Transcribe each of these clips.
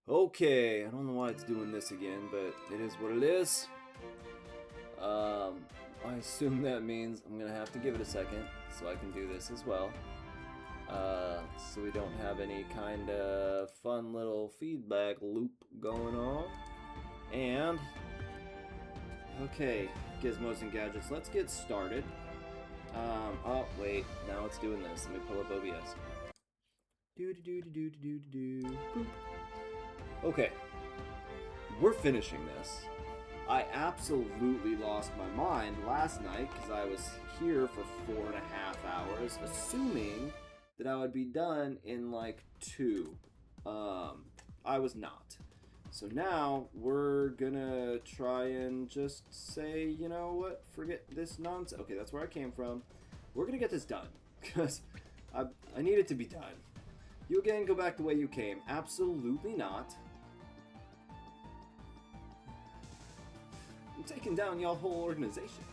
Okay, I don't know why it's doing this again, but it is what it is. I assume that means I'm gonna have to give it a second so I can do this as well. So we don't have any kind of fun little feedback loop going on. And, okay, gizmos and gadgets, let's get started. Oh, wait, now it's doing this. Let me pull up OBS. Boop. Okay, we're finishing this. I absolutely lost my mind last night because I was here for 4.5 hours, assuming that I would be done in like 2. I was not. So now we're gonna try and just say, you know what, forget this nonsense. Okay, that's where I came from. We're gonna get this done because I need it to be done. You again go back the way you came. Absolutely not. I'm taking down y'all whole organization.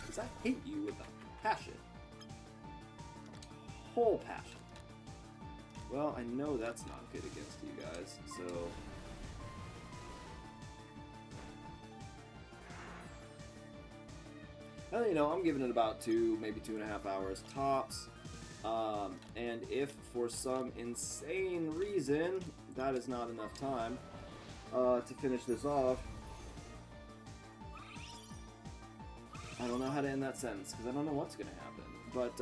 Because I hate you with a passion. Whole passion. Well, I know that's not good against you guys, so... Well, you know, I'm giving it about 2, maybe 2.5 hours tops. And if for some insane reason that is not enough time to finish this off, I don't know how to end that sentence because I don't know what's going to happen. But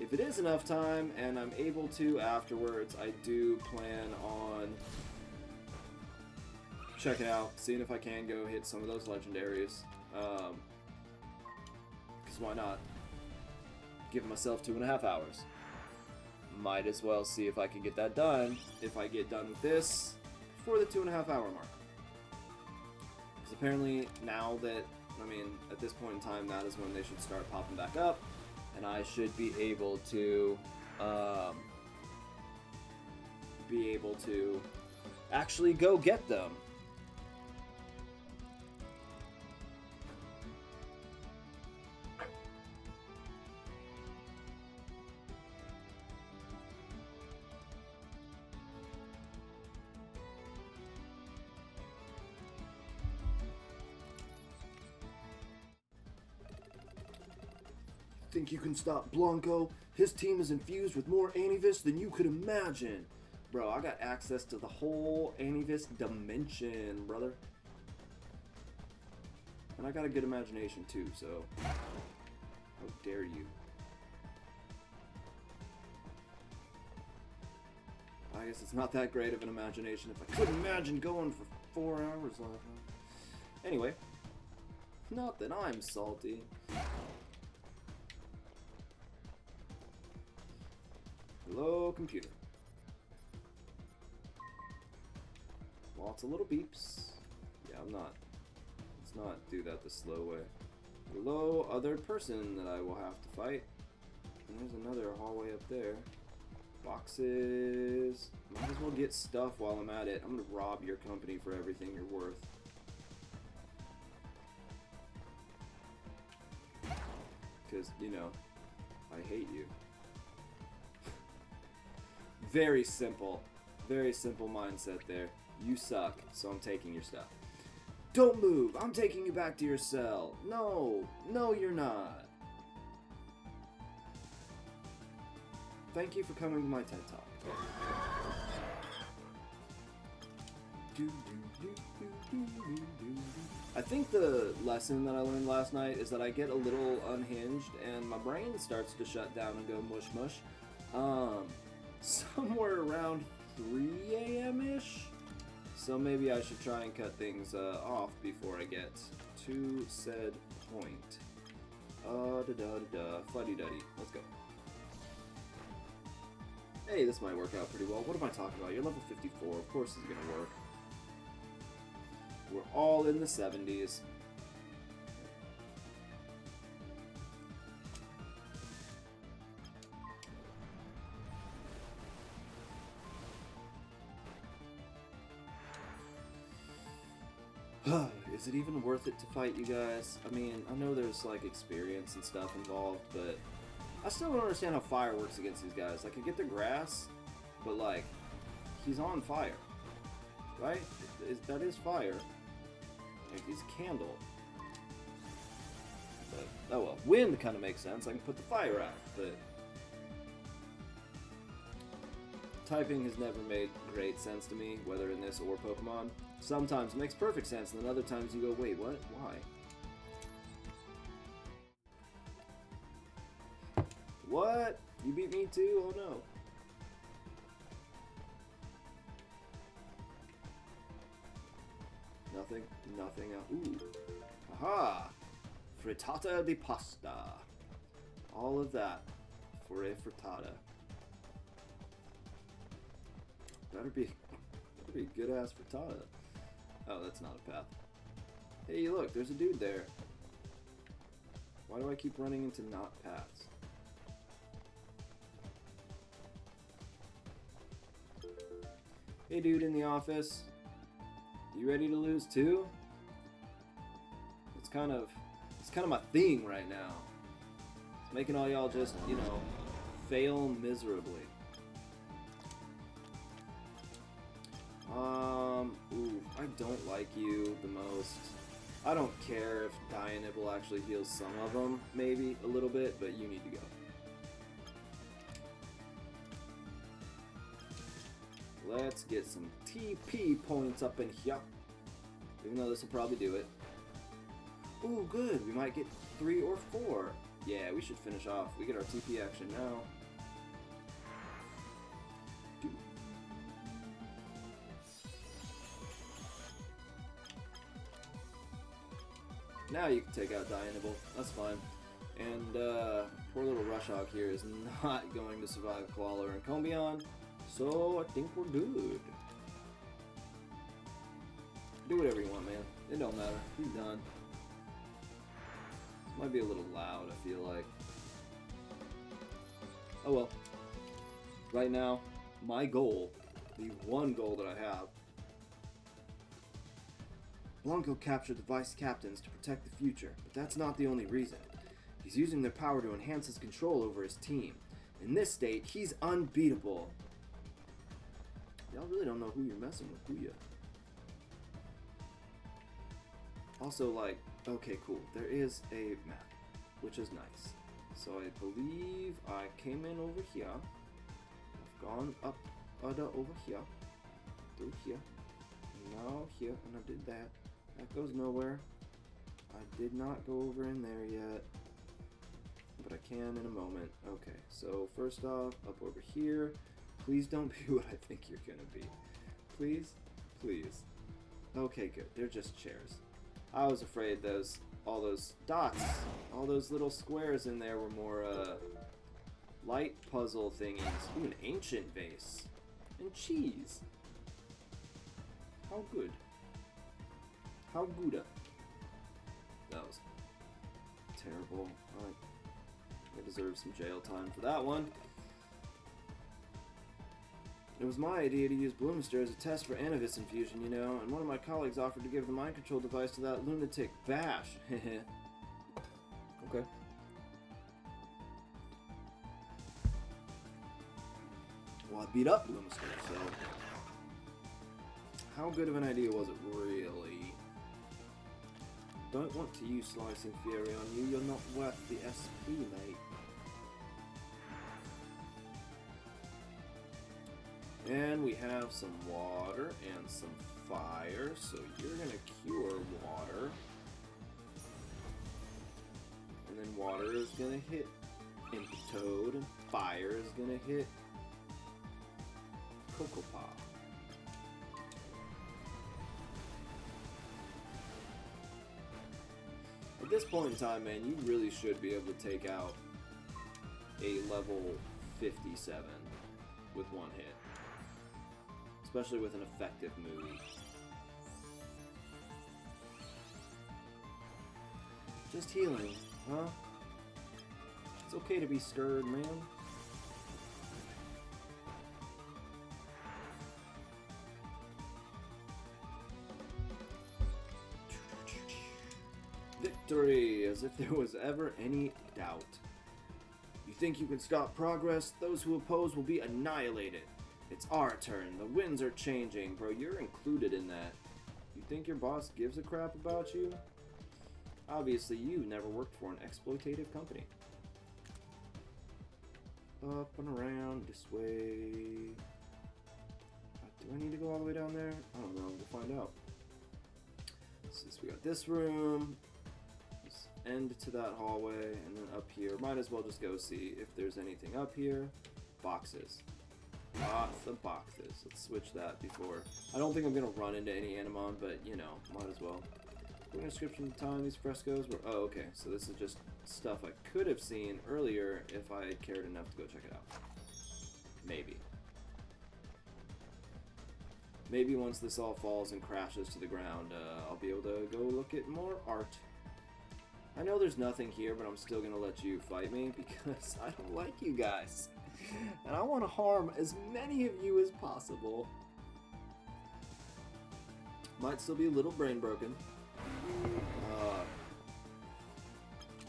if it is enough time and I'm able to afterwards, I do plan on checking out, seeing if I can go hit some of those legendaries. Because why not? Give myself 2.5 hours. Might as well see if I can get that done. If I get done with this before the 2.5 hour mark. Because apparently now that, I mean, at this point in time, that is when they should start popping back up, and I should be able to actually go get them. Think you can stop Blanco? His team is infused with more Anivis than you could imagine. Bro, I got access to the whole Anivis dimension, brother. And I got a good imagination too, so... How dare you. I guess it's not that great of an imagination if I could imagine going for 4 hours last night. Anyway. Not that I'm salty. Hello, computer. Lots of little beeps. Yeah, let's not do that the slow way. Hello, other person that I will have to fight. And there's another hallway up there. Boxes. Might as well get stuff while I'm at it. I'm gonna rob your company for everything you're worth. Because, you know, I hate you. Very simple mindset there. You suck, so I'm taking your stuff. Don't move! I'm taking you back to your cell. No, you're not. Thank you for coming to my TED Talk. I think the lesson that I learned last night is that I get a little unhinged and my brain starts to shut down and go mush mush. Somewhere around 3 a.m.-ish. So maybe I should try and cut things off before I get to said point. Fuddy-duddy. Let's go. Hey, this might work out pretty well. What am I talking about? You're level 54. Of course it's gonna work. We're all in the 70s. Is it even worth it to fight you guys? I mean, I know there's like experience and stuff involved, but I still don't understand how fire works against these guys. Like, I get the grass, but like, he's on fire. right? That is fire. Like these candle. But, oh well, wind kind of makes sense. I can put the fire out, but typing has never made great sense to me, whether in this or Pokemon. Sometimes it makes perfect sense, and then other times you go, wait, what? Why? What? You beat me too? Oh no. Nothing, nothing. Ooh. Aha! Frittata di pasta. All of that for a frittata. Better be a good ass frittata. Oh, that's not a path. Hey, look, there's a dude there. Why do I keep running into not paths? Hey, dude in the office. You ready to lose too? It's kind of my thing right now. It's making all y'all just, you know, fail miserably. Ooh, I don't like you the most. I don't care if Dianibble actually heals some of them, maybe a little bit, but you need to go. Let's get some TP points up in here. Even though this will probably do it. Ooh, good. We might get 3 or 4. Yeah, we should finish off. We get our TP action now. Now you can take out Dianibble. That's fine. And poor little Rushhawk here is not going to survive Koala and Combion. So I think we're good. Do whatever you want, man. It don't matter. He's done. This might be a little loud, I feel like. Oh well. Right now, my goal, the one goal that I have, Blanco captured the vice captains to protect the future, but that's not the only reason. He's using their power to enhance his control over his team. In this state, he's unbeatable. Y'all really don't know who you're messing with, do ya? Also, like, okay, cool. There is a map, which is nice. So I believe I came in over here. I've gone up, over here, through here, and now here, and I did that. That goes nowhere. I did not go over in there yet, but I can in a moment. Okay, so first off, up over here. Please don't be what I think you're gonna be. Please, please. Okay, good. They're just chairs. I was afraid all those dots, all those little squares in there were more light puzzle thingies. Ooh, an ancient vase and cheese. How good. How good. That was terrible. I deserve some jail time for that one. It was my idea to use Bloomister as a test for Anavis infusion, you know, and one of my colleagues offered to give the mind control device to that lunatic Bash. Okay. Well, I beat up Bloomister, so how good of an idea was it really? Don't want to use Slicing Fury on you, you're not worth the SP, mate. And we have some water and some fire, so you're gonna cure water. And then water is gonna hit Toad, and fire is gonna hit Cocopa. At this point in time, man, you really should be able to take out a level 57 with one hit. Especially with an effective move. Just healing, huh? It's okay to be scared, man. Victory, as if there was ever any doubt. You think you can stop progress? Those who oppose will be annihilated. It's our turn. The winds are changing. Bro, you're included in that. You think your boss gives a crap about you? Obviously, you never worked for an exploitative company. Up and around this way. Do I need to go all the way down there? I don't know. We'll find out. Since we got this room, this end to that hallway, and then up here. Might as well just go see if there's anything up here. Boxes. Lots of boxes. Let's switch that before. I don't think I'm going to run into any Animon, but, you know, might as well. Quick description of the time these frescoes were... Oh, okay. So this is just stuff I could have seen earlier if I had cared enough to go check it out. Maybe. Maybe once this all falls and crashes to the ground, I'll be able to go look at more art. I know there's nothing here, but I'm still going to let you fight me because I don't like you guys. And I want to harm as many of you as possible. Might still be a little brain broken.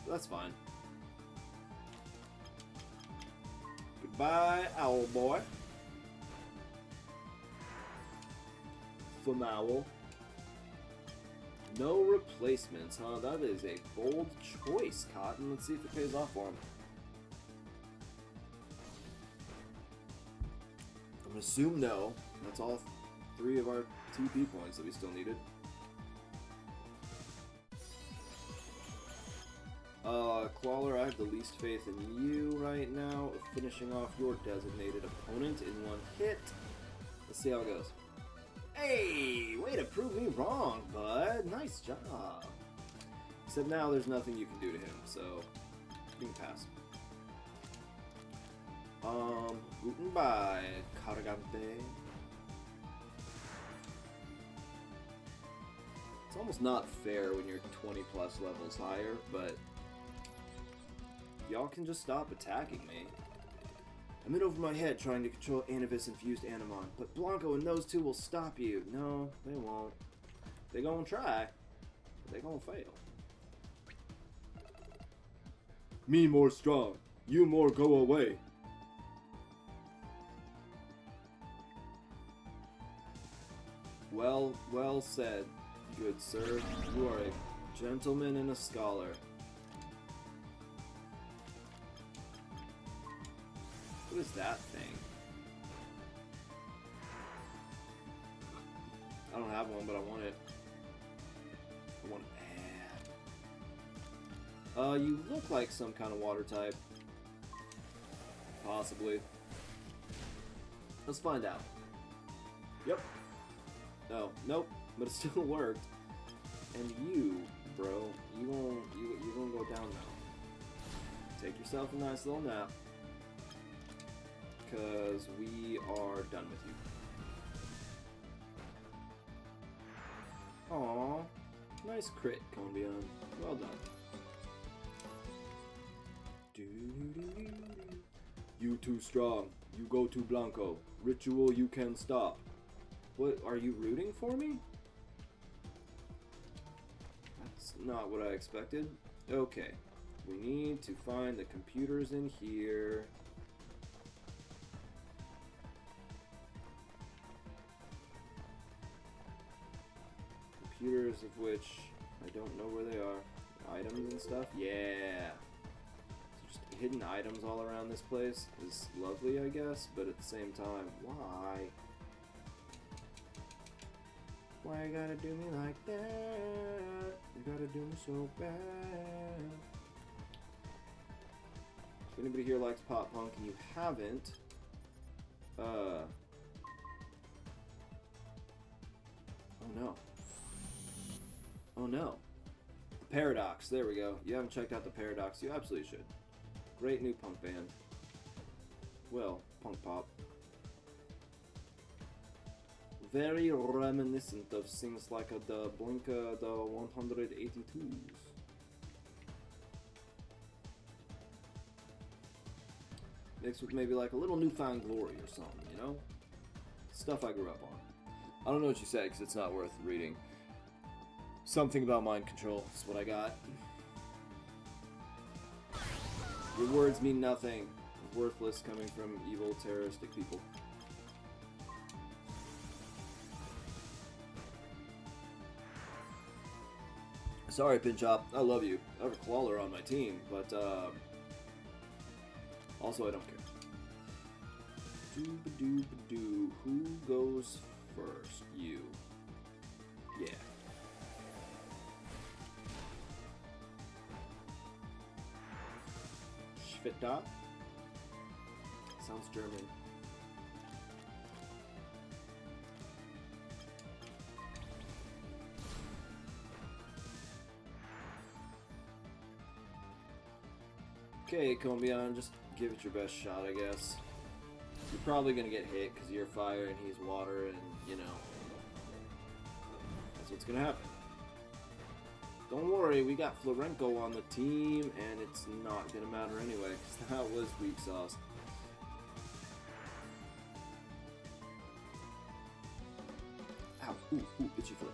That's fine. Goodbye, owl boy. Foul. No replacements, huh? That is a bold choice, Cotton. Let's see if it pays off for him. I'm gonna assume no. That's all 3 of our 2P points that we still needed. Clawler, I have the least faith in you right now of finishing off your designated opponent in 1 hit. Let's see how it goes. Hey, way to prove me wrong, bud. Nice job. Except now there's nothing you can do to him, so you can pass. Guten bye, Cargante. It's almost not fair when you're 20 plus levels higher, but y'all can just stop attacking me. I'm in over my head trying to control Anavis-infused Animon, but Blanco and those 2 will stop you. No, they won't. They gonna try, but they gonna fail. Me more strong, you more go away. Well said, good sir. You are a gentleman and a scholar. What is that thing? I don't have one, but I want it. I want it bad. You look like some kind of water type. Possibly. Let's find out. Yep. No, nope, but it still worked. And you, bro, you gonna go down now. Take yourself a nice little nap. Because we are done with you. Aww. Nice crit, Convion. Well done. You too strong. You go to Blanco. Ritual you can stop. What, are you rooting for me? That's not what I expected. Okay. We need to find the computers in here. Computers of which I don't know where they are. Items and stuff? Yeah. So just hidden items all around this place is lovely, I guess, but at the same time, why? Why you gotta do me like that? You gotta do me so bad. If anybody here likes pop punk and you haven't, oh no. Oh no. The Paradox, there we go. You haven't checked out the Paradox, you absolutely should. Great new punk band. Well, punk pop. Very reminiscent of things like the Blinka, the 182s. Mixed with maybe like a little Newfound Glory or something, you know? Stuff I grew up on. I don't know what you said because it's not worth reading. Something about mind control is what I got. Your words mean nothing. Worthless coming from evil, terroristic people. Sorry, Pinchop. I love you. I have a Clawler on my team, but also I don't care. Doo-ba-doo-ba-doo. Who goes first? You. Yeah. Schwitta? Sounds German. Okay, Combion, just give it your best shot, I guess. You're probably gonna get hit because you're fire and he's water, and you know, that's what's gonna happen. Don't worry, we got Florenko on the team, and it's not gonna matter anyway, because that was weak sauce. Ow, ooh, itchy foot.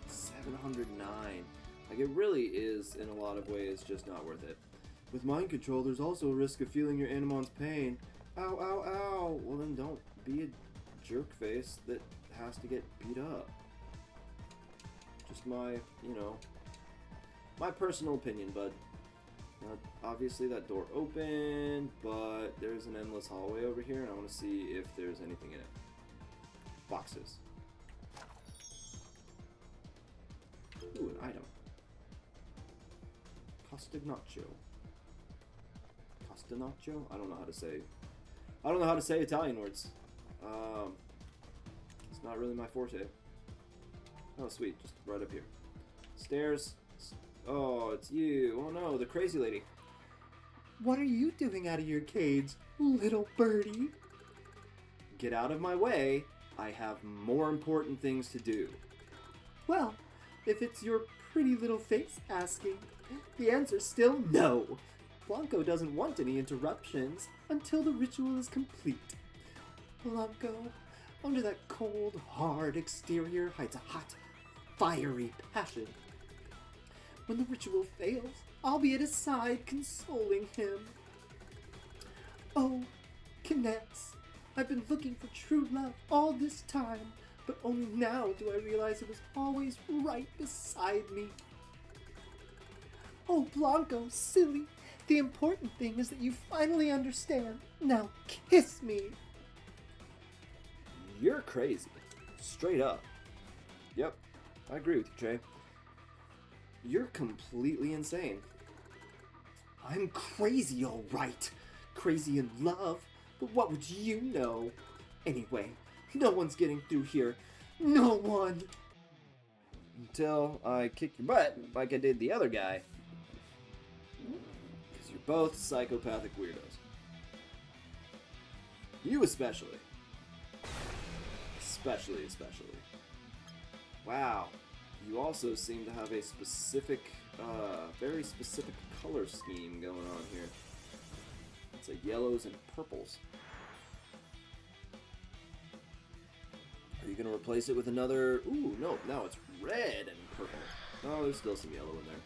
709. Like, it really is, in a lot of ways, just not worth it. With mind control, there's also a risk of feeling your Animon's pain. Ow, ow, ow! Well then don't be a jerk face that has to get beat up. Just my, you know, my personal opinion, bud. Obviously that door opened, but there's an endless hallway over here, and I want to see if there's anything in it. Boxes. Ooh, an item. Castagnaccio. Castagnaccio? I don't know how to say. I don't know how to say Italian words. It's not really my forte. Oh, sweet. Just right up here. Stairs. Oh, it's you. Oh no, the crazy lady. What are you doing out of your cage, little birdie? Get out of my way. I have more important things to do. Well, if it's your pretty little face asking, the answer's still no. Blanco doesn't want any interruptions until the ritual is complete. Blanco, under that cold, hard exterior hides a hot, fiery passion. When the ritual fails, I'll be at his side consoling him. Oh, Kinetz, I've been looking for true love all this time, but only now do I realize it was always right beside me. Oh, Blanco, silly. The important thing is that you finally understand. Now kiss me. You're crazy. Straight up. Yep, I agree with you, Trey. You're completely insane. I'm crazy, all right. Crazy in love, but what would you know? Anyway, no one's getting through here. No one! Until I kick your butt like I did the other guy. Because you're both psychopathic weirdos. You especially. Especially. Wow. You also seem to have a specific, very specific color scheme going on here. It's like yellows and purples. Are you going to replace it with another... Ooh, no, now it's red and purple. Oh, there's still some yellow in there.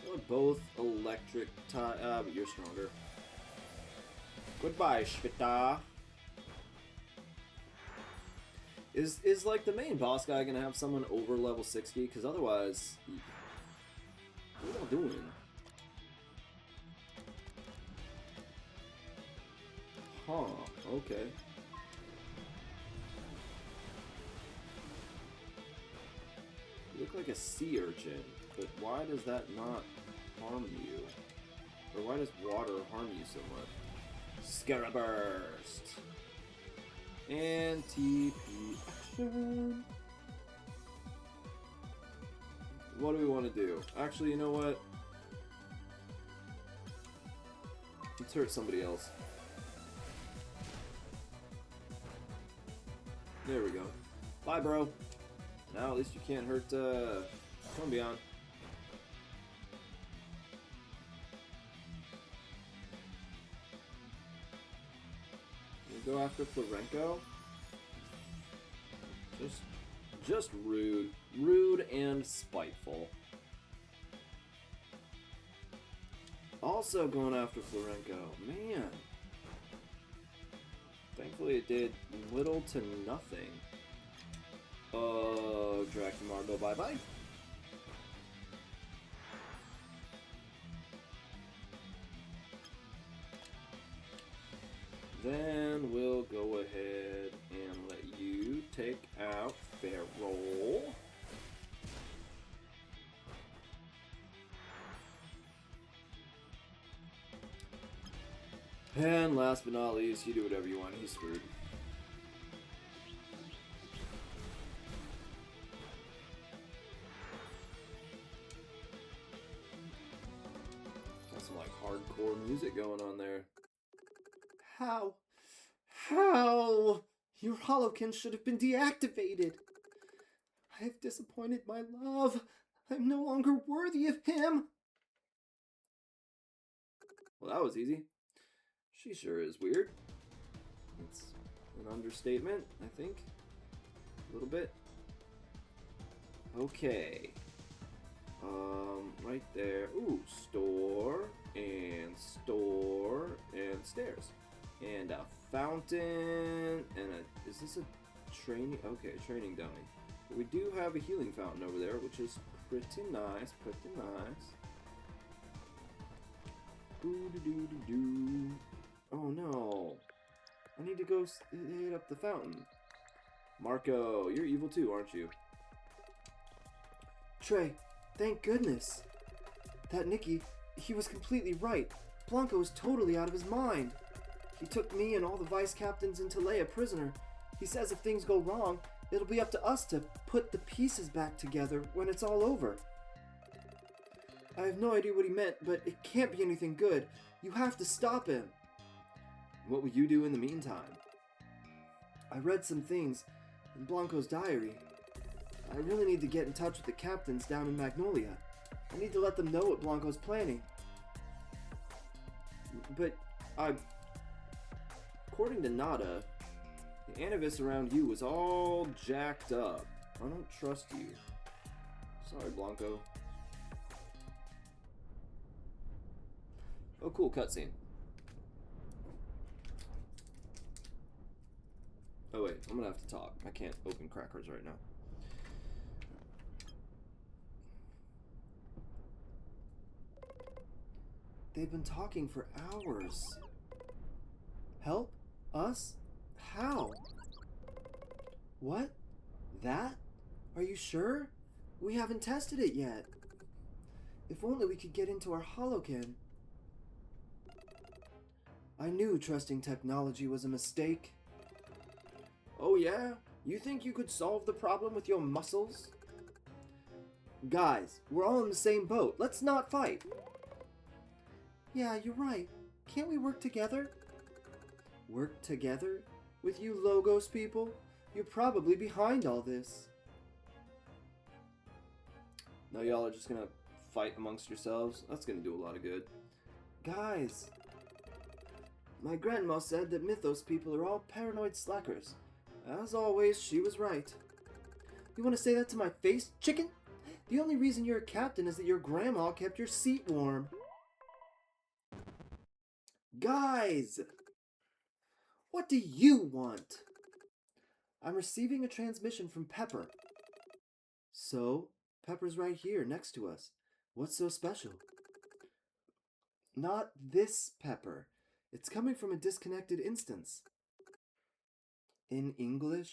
They're both electric type, but you're stronger. Goodbye, Schwitta. Is like the main boss guy gonna have someone over level 60? Because otherwise, what am I doing? Huh, okay. You look like a sea urchin, but why does that not harm you? Or why does water harm you so much? Scaraburst! And TP action! What do we want to do? Actually, you know what? Let's hurt somebody else. There we go. Bye, bro. Now at least you can't hurt Combion. Go after Florenko. Just rude. Rude and spiteful. Also going after Florenko. Man, Thankfully it did little to nothing. Drax and Margot, bye-bye. Then we'll go ahead and let you take out Feral. And last but not least, you do whatever you want. He's screwed. Got some like hardcore music going on there. How? How? Your Holokin should have been deactivated. I have disappointed my love. I'm no longer worthy of him. Well, that was easy. She sure is weird. It's an understatement, I think. A little bit. Okay. Right there. Ooh, store and stairs. And a fountain and a... Is this a training? Okay, training dummy. But we do have a healing fountain over there, which is pretty nice, pretty nice. Ooh-doo-doo-doo-doo. Oh no. I need to go hit up the fountain. Marco, you're evil too, aren't you? Trey, thank goodness. That Nicky, he was completely right. Blanco is totally out of his mind. He took me and all the vice captains into Leia prisoner. He says if things go wrong, it'll be up to us to put the pieces back together when it's all over. I have no idea what he meant, but it can't be anything good. You have to stop him. What will you do in the meantime? I read some things in Blanco's diary. I really need to get in touch with the captains down in Magnolia. I need to let them know what Blanco's planning. But according to Nada, the Anavis around you was all jacked up. I don't trust you. Sorry, Blanco. Oh, cool cutscene. Oh wait, I'm gonna have to talk. I can't open crackers right now. They've been talking for hours. Help? Us? How? What? That? Are you sure? We haven't tested it yet. If only we could get into our Holokin. I knew trusting technology was a mistake. Oh yeah? You think you could solve the problem with your muscles? Guys, we're all in the same boat. Let's not fight. Yeah, you're right. Can't we work together? Work together? With you Logos people? You're probably behind all this. Now y'all are just gonna fight amongst yourselves? That's gonna do a lot of good. Guys! My grandma said that Mythos people are all paranoid slackers. As always, she was right. You want to say that to my face, chicken? The only reason you're a captain is that your grandma kept your seat warm. Guys! What do you want? I'm receiving a transmission from Pepper. So, Pepper's right here next to us. What's so special? Not this Pepper. It's coming from a disconnected instance. In English?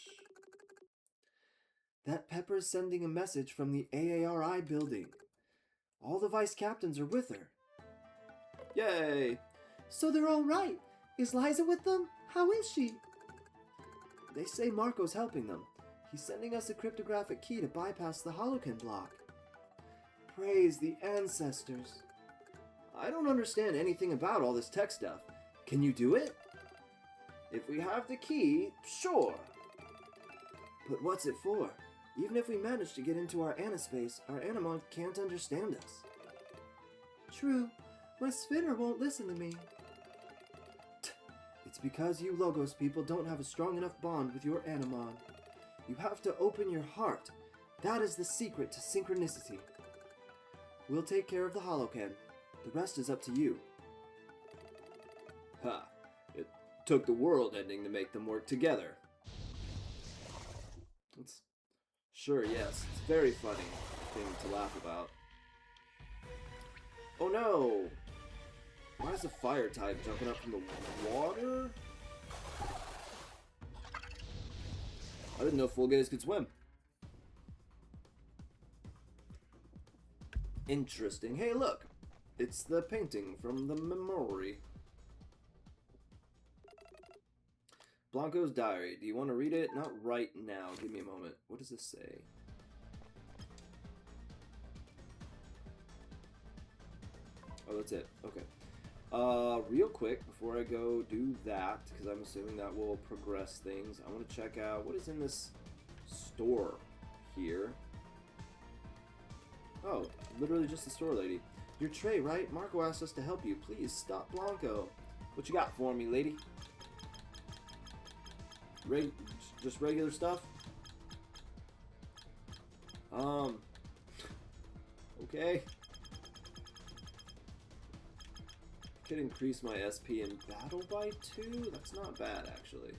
That Pepper's sending a message from the AARI building. All the vice captains are with her. Yay! So they're all right. Is Liza with them? How is she? They say Marco's helping them. He's sending us a cryptographic key to bypass the Holokin block. Praise the ancestors. I don't understand anything about all this tech stuff. Can you do it? If we have the key, sure. But what's it for? Even if we manage to get into our Anaspace, our Animon can't understand us. True. My spinner won't listen to me. It's because you Logos people don't have a strong enough bond with your Animon. You have to open your heart. That is the secret to synchronicity. We'll take care of the Holokin. The rest is up to you. Ha! It took the world ending to make them work together. It's sure, yes, it's a very funny thing to laugh about. Oh no! Why is the fire type jumping up from the water? I didn't know full gaze could swim. Interesting. Hey, look! It's the painting from the memory. Blanco's diary. Do you want to read it? Not right now. Give me a moment. What does this say? Oh, that's it. Okay. Real quick, before I go do that, because I'm assuming that will progress things, I want to check out what is in this store here. Oh, literally just the store lady. Your tray, right? Marco asked us to help you. Please stop Blanco. What you got for me, lady? Just regular stuff? Okay. Could increase my SP in battle by 2? That's not bad, actually.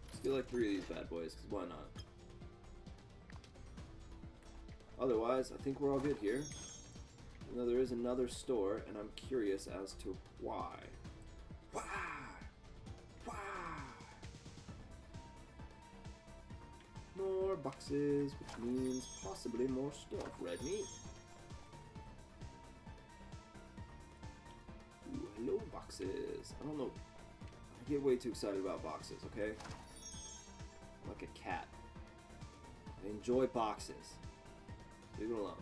Let's do like 3 of these bad boys, because why not? Otherwise, I think we're all good here. You know, there is another store, and I'm curious as to why. Why? Why? More boxes, which means possibly more stuff. Red meat. Ooh, hello, boxes. I don't know. I get way too excited about boxes, okay? I'm like a cat. I enjoy boxes. Leave it alone.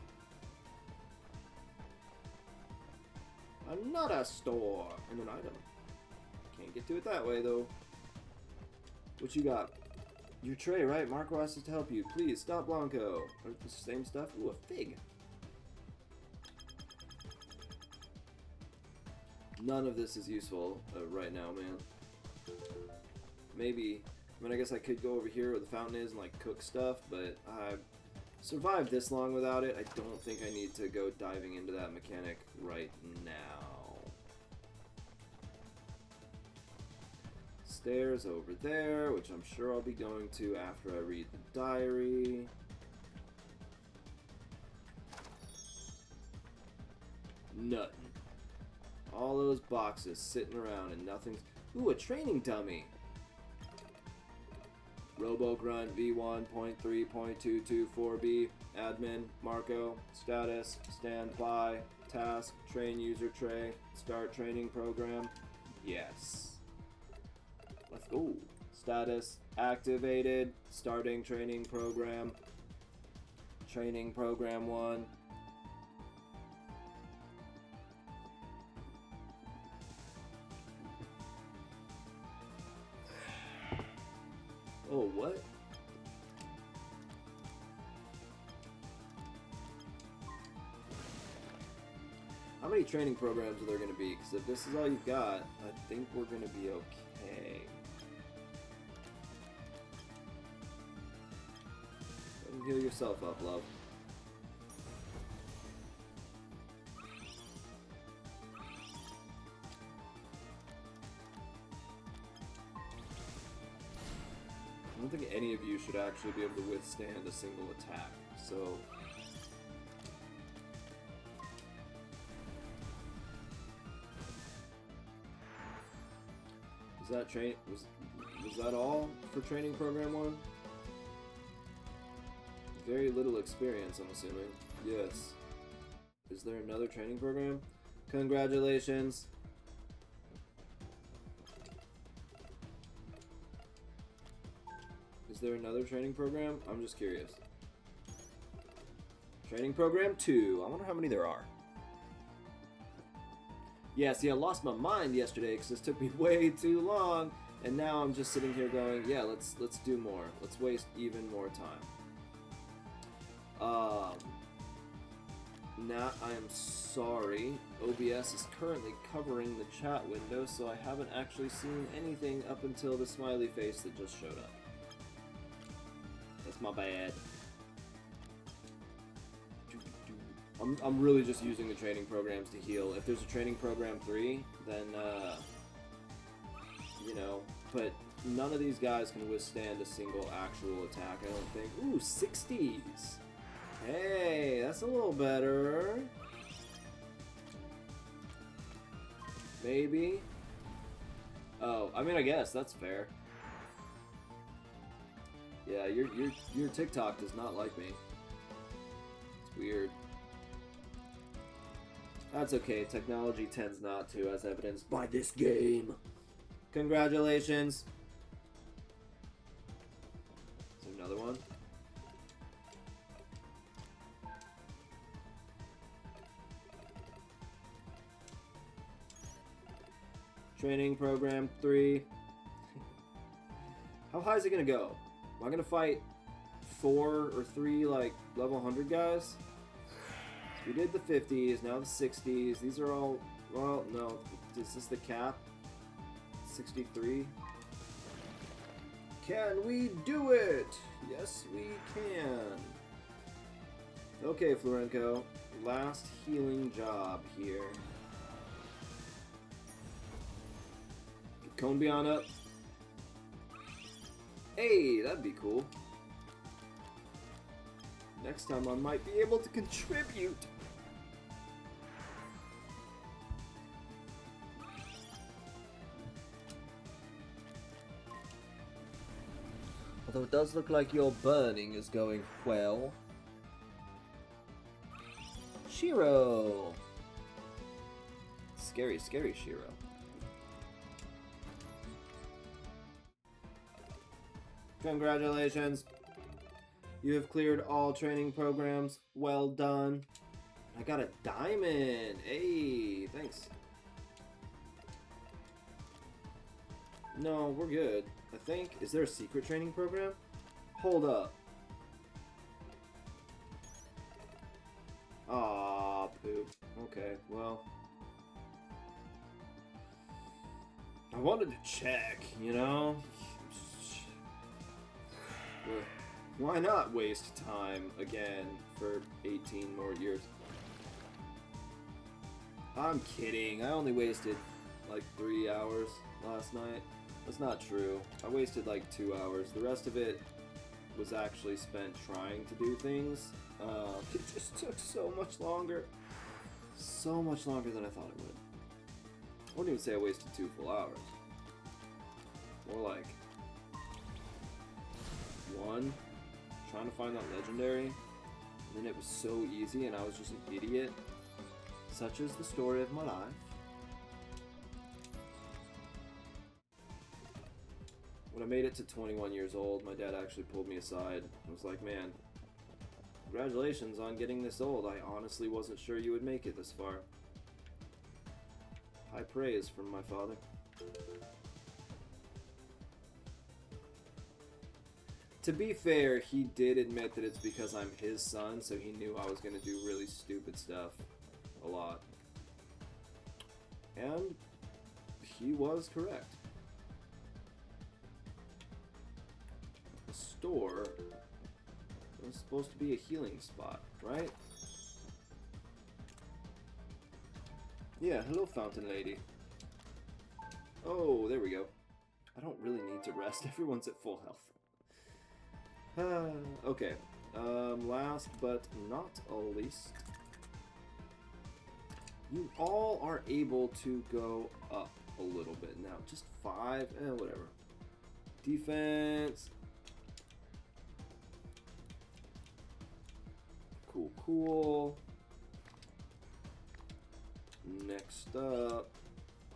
Another store and an item. Can't get to it that way, though. What you got? Your tray, right? Marco asked us to help you. Please, stop Blanco. Or the same stuff? Ooh, a fig. None of this is useful right now, man. Maybe, I mean, I guess I could go over here where the fountain is and, like, cook stuff, but I've survived this long without it. I don't think I need to go diving into that mechanic right now. Stairs over there, which I'm sure I'll be going to after I read the diary. Nothing. All those boxes sitting around and nothing's... Ooh, a training dummy! RoboGrunt V1.3.224B, admin, Marco, status, standby, task, train user tray, start training program. Yes. Let's go. Status, activated, starting training program. Training program 1. Oh, what? How many training programs are there going to be? Because if this is all you've got, I think we're going to be okay. Go and heal yourself up, love. I don't think any of you should actually be able to withstand a single attack, so... Is that was that all for training program 1? Very little experience, I'm assuming. Yes. Is there another training program? Congratulations! Is there another training program? I'm just curious. Training program 2. I wonder how many there are. Yeah, see, I lost my mind yesterday because this took me way too long, and now I'm just sitting here going, yeah, let's do more. Let's waste even more time. Nat, I am sorry. OBS is currently covering the chat window, so I haven't actually seen anything up until the smiley face that just showed up. That's my bad. I'm really just using the training programs to heal. If there's a training program 3, then you know, but none of these guys can withstand a single actual attack, I don't think. Ooh, 60s! Hey, that's a little better. Maybe. Oh, I mean, I guess that's fair. Yeah, your TikTok does not like me. It's weird. That's okay. Technology tends not to, as evidenced by this game. Congratulations. Is there another one? Training program 3. How high is it gonna go? Am I gonna fight 4 or 3 like level 100 guys? So we did the 50s, now the 60s. These are all, well, no. Is this the cap? 63? Can we do it? Yes, we can. Okay, Florenco. Last healing job here. Get Conbion up. Hey, that'd be cool. Next time I might be able to contribute. Although it does look like your burning is going well. Shiro! Scary, scary Shiro. Congratulations. You have cleared all training programs. Well done. I got a diamond. Hey, thanks. No, we're good. I think. Is there a secret training program? Hold up. Aw, poop. Okay, well. I wanted to check, you know? Why not waste time again for 18 more years? I'm kidding. I only wasted like 3 hours last night. That's not true. I wasted like 2 hours. The rest of it was actually spent trying to do things. It just took so much longer. So much longer than I thought it would. I wouldn't even say I wasted 2 full hours. More like 1. Trying to find that legendary. And then it was so easy and I was just an idiot. Such is the story of my life. When I made it to 21 years old, my dad actually pulled me aside and was like, man, congratulations on getting this old. I honestly wasn't sure you would make it this far. High praise from my father. To be fair, he did admit that it's because I'm his son, so he knew I was going to do really stupid stuff a lot. And he was correct. The store was supposed to be a healing spot, right? Yeah, hello, Fountain Lady. Oh, there we go. I don't really need to rest. Everyone's at full health. Okay. Last but not least, you all are able to go up a little bit now. Just 5, whatever. Defense. Cool, cool. Next up,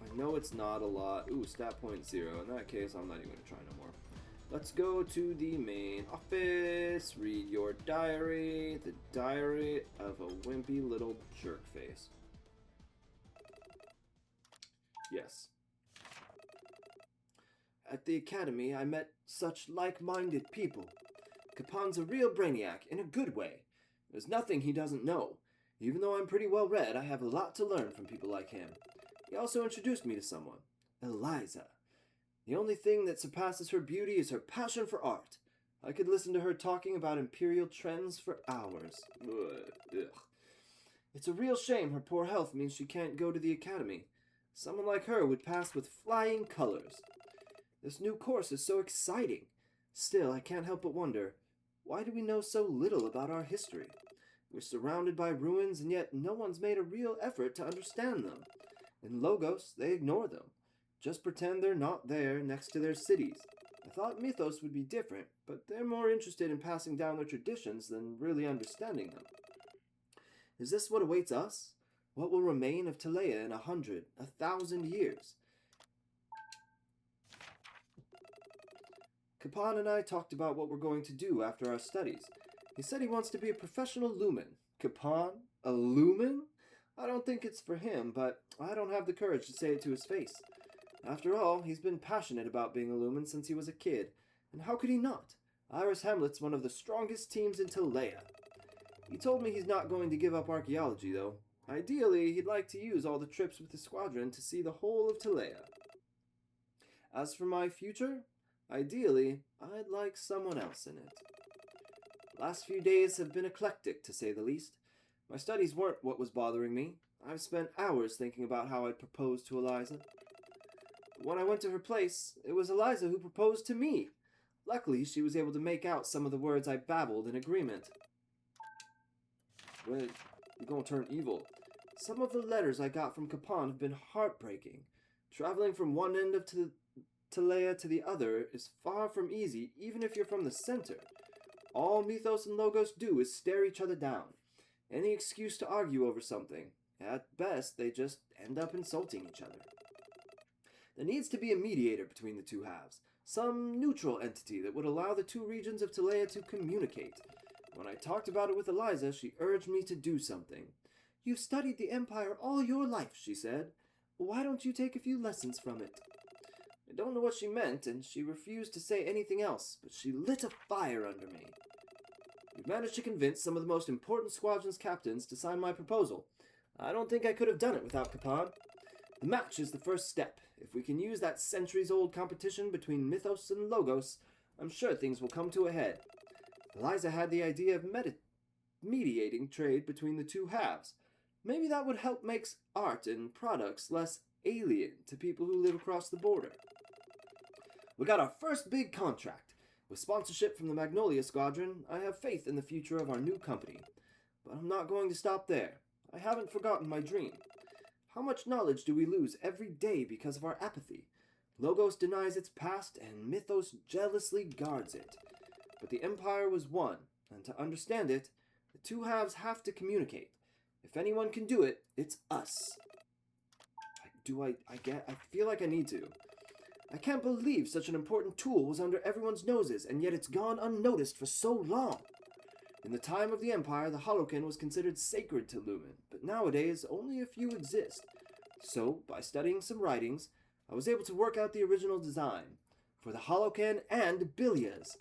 I know it's not a lot. Ooh, stat point 0. In that case, I'm not even gonna try no more. Let's go to the main office. Read your diary. The diary of a wimpy little jerk face. Yes. At the academy, I met such like-minded people. Capon's a real brainiac, in a good way. There's nothing he doesn't know. Even though I'm pretty well read, I have a lot to learn from people like him. He also introduced me to someone, Eliza. The only thing that surpasses her beauty is her passion for art. I could listen to her talking about imperial trends for hours. Ugh. It's a real shame her poor health means she can't go to the academy. Someone like her would pass with flying colors. This new course is so exciting. Still, I can't help but wonder, why do we know so little about our history? We're surrounded by ruins, and yet no one's made a real effort to understand them. In Logos, they ignore them. Just pretend they're not there next to their cities. I thought Mythos would be different, but they're more interested in passing down their traditions than really understanding them. Is this what awaits us? What will remain of Telea in 100, 1,000 years? Kapan and I talked about what we're going to do after our studies. He said he wants to be a professional lumen. Kapan? A lumen? I don't think it's for him, but I don't have the courage to say it to his face. After all, he's been passionate about being a lumen since he was a kid, and how could he not? Iris Hamlet's one of the strongest teams in Telea. He told me he's not going to give up archaeology, though. Ideally, he'd like to use all the trips with the squadron to see the whole of Telea. As for my future, ideally, I'd like someone else in it. The last few days have been eclectic, to say the least. My studies weren't what was bothering me. I've spent hours thinking about how I'd propose to Eliza. But when I went to her place, it was Eliza who proposed to me. Luckily, she was able to make out some of the words I babbled in agreement. Well, you're gonna turn evil. Some of the letters I got from Kapan have been heartbreaking. Traveling from one end of Telea to the other is far from easy, even if you're from the center. All Mythos and Logos do is stare each other down. Any excuse to argue over something. At best, they just end up insulting each other. There needs to be a mediator between the two halves. Some neutral entity that would allow the two regions of Telea to communicate. When I talked about it with Eliza, she urged me to do something. You've studied the Empire all your life, she said. Why don't you take a few lessons from it? I don't know what she meant, and she refused to say anything else, but she lit a fire under me. We managed to convince some of the most important squadron's captains to sign my proposal. I don't think I could have done it without Kapan. The match is the first step. If we can use that centuries-old competition between Mythos and Logos, I'm sure things will come to a head. Eliza had the idea of mediating trade between the two halves. Maybe that would help make art and products less alien to people who live across the border. We got our first big contract. With sponsorship from the Magnolia Squadron, I have faith in the future of our new company. But I'm not going to stop there. I haven't forgotten my dream. How much knowledge do we lose every day because of our apathy? Logos denies its past, and Mythos jealously guards it. But the Empire was one, and to understand it, the two halves have to communicate. If anyone can do it, it's us. I feel like I need to. I can't believe such an important tool was under everyone's noses, and yet it's gone unnoticed for so long. In the time of the Empire, the Holocan was considered sacred to Lumen, but nowadays only a few exist. So, by studying some writings, I was able to work out the original design for the Holocan and Bilias.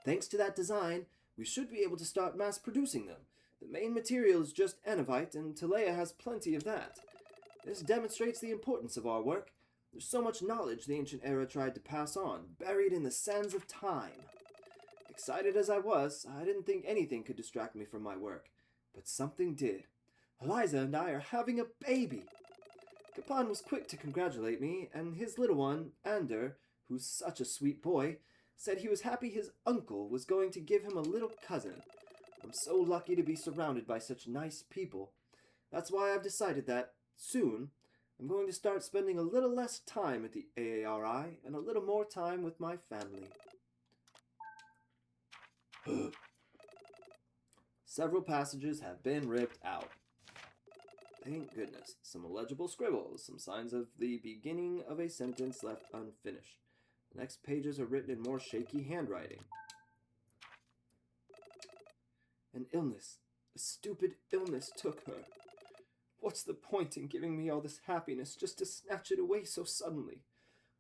Thanks to that design, we should be able to start mass producing them. The main material is just Anovite, and Telea has plenty of that. This demonstrates the importance of our work. There's so much knowledge the ancient era tried to pass on, buried in the sands of time. Excited as I was, I didn't think anything could distract me from my work. But something did. Eliza and I are having a baby. Kapan was quick to congratulate me, and his little one, Ander, who's such a sweet boy, said he was happy his uncle was going to give him a little cousin. I'm so lucky to be surrounded by such nice people. That's why I've decided that, soon, I'm going to start spending a little less time at the AARI and a little more time with my family. Several passages have been ripped out. Thank goodness. Some illegible scribbles, some signs of the beginning of a sentence left unfinished. The next pages are written in more shaky handwriting. An illness, a stupid illness took her. What's the point in giving me all this happiness just to snatch it away so suddenly?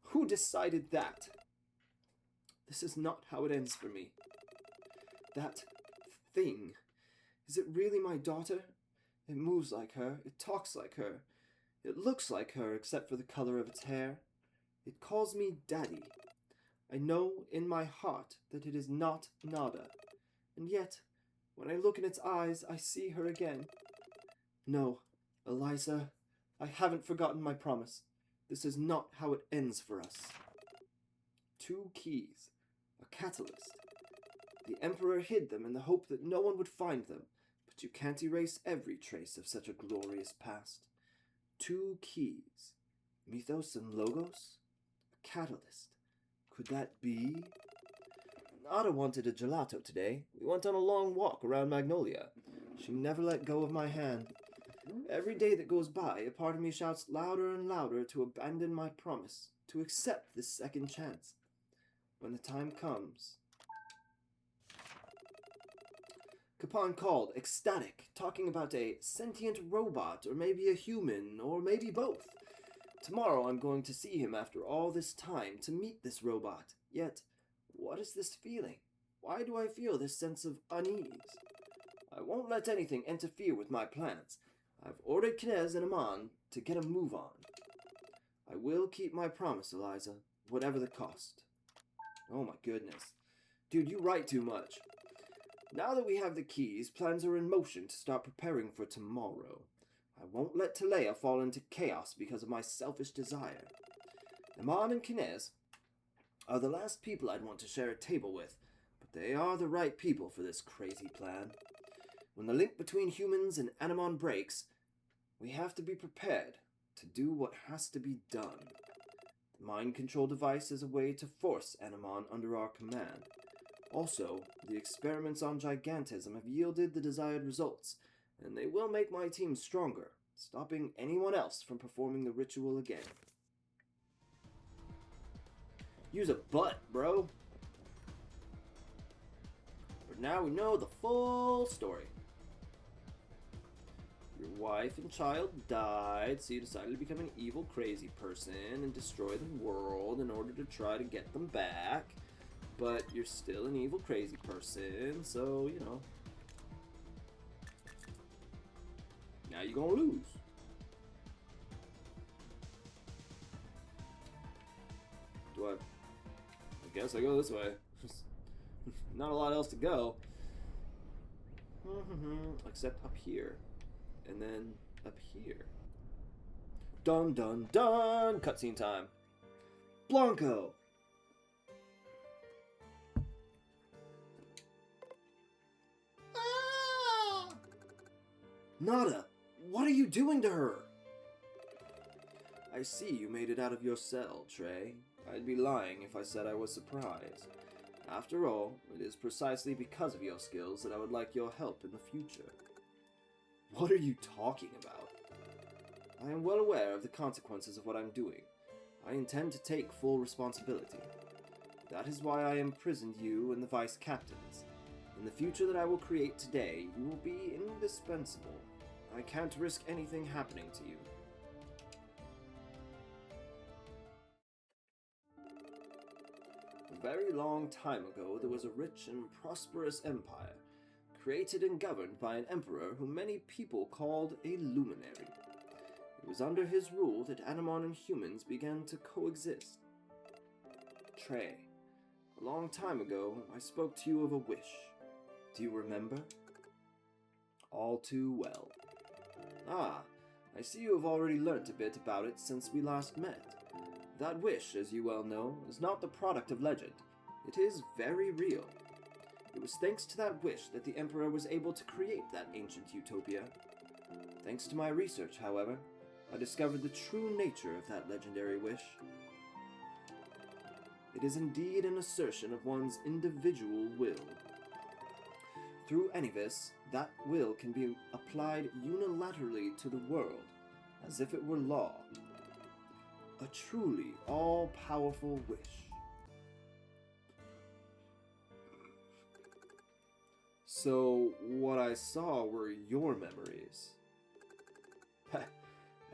Who decided that? This is not how it ends for me. That thing. Is it really my daughter? It moves like her. It talks like her. It looks like her except for the color of its hair. It calls me Daddy. I know in my heart that it is not Nada. And yet, when I look in its eyes, I see her again. No, Eliza, I haven't forgotten my promise. This is not how it ends for us. 2 keys, a catalyst. The Emperor hid them in the hope that no one would find them, but you can't erase every trace of such a glorious past. 2 keys, Mythos and Logos? A catalyst. Could that be? Ada wanted a gelato today. We went on a long walk around Magnolia. She never let go of my hand. Every day that goes by, a part of me shouts louder and louder to abandon my promise, to accept this second chance. When the time comes... Capon called, ecstatic, talking about a sentient robot, or maybe a human, or maybe both. Tomorrow I'm going to see him after all this time, to meet this robot. Yet, what is this feeling? Why do I feel this sense of unease? I won't let anything interfere with my plans. I've ordered Knez and Aman to get a move on. I will keep my promise, Eliza, whatever the cost. Oh my goodness. Dude, you write too much. Now that we have the keys, plans are in motion to start preparing for tomorrow. I won't let Talea fall into chaos because of my selfish desire. Aman and Knez are the last people I'd want to share a table with, but they are the right people for this crazy plan. When the link between humans and Animon breaks, we have to be prepared to do what has to be done. The mind control device is a way to force Animon under our command. Also, the experiments on gigantism have yielded the desired results, and they will make my team stronger, stopping anyone else from performing the ritual again. Use a butt, bro. But now we know the full story. Your wife and child died, so you decided to become an evil, crazy person and destroy the world in order to try to get them back. But you're still an evil, crazy person, so, you know. Now you're gonna lose. I guess I go this way. Not a lot else to go. Except up here. And then up here. Dun dun dun! Cutscene time. Blanco! Ah! Nada! What are you doing to her? I see you made it out of your cell, Trey. I'd be lying if I said I was surprised. After all, it is precisely because of your skills that I would like your help in the future. What are you talking about? I am well aware of the consequences of what I'm doing. I intend to take full responsibility. That is why I imprisoned you and the vice captains. In the future that I will create today, you will be indispensable. I can't risk anything happening to you. A very long time ago, there was a rich and prosperous empire, created and governed by an emperor whom many people called a luminary. It was under his rule that Animon and humans began to coexist. Trey, a long time ago, I spoke to you of a wish. Do you remember? All too well. Ah, I see you have already learnt a bit about it since we last met. That wish, as you well know, is not the product of legend. It is very real. It was thanks to that wish that the Emperor was able to create that ancient utopia. Thanks to my research, however, I discovered the true nature of that legendary wish. It is indeed an assertion of one's individual will. Through Enivis, that will can be applied unilaterally to the world, as if it were law. A truly all-powerful wish. So, what I saw were your memories.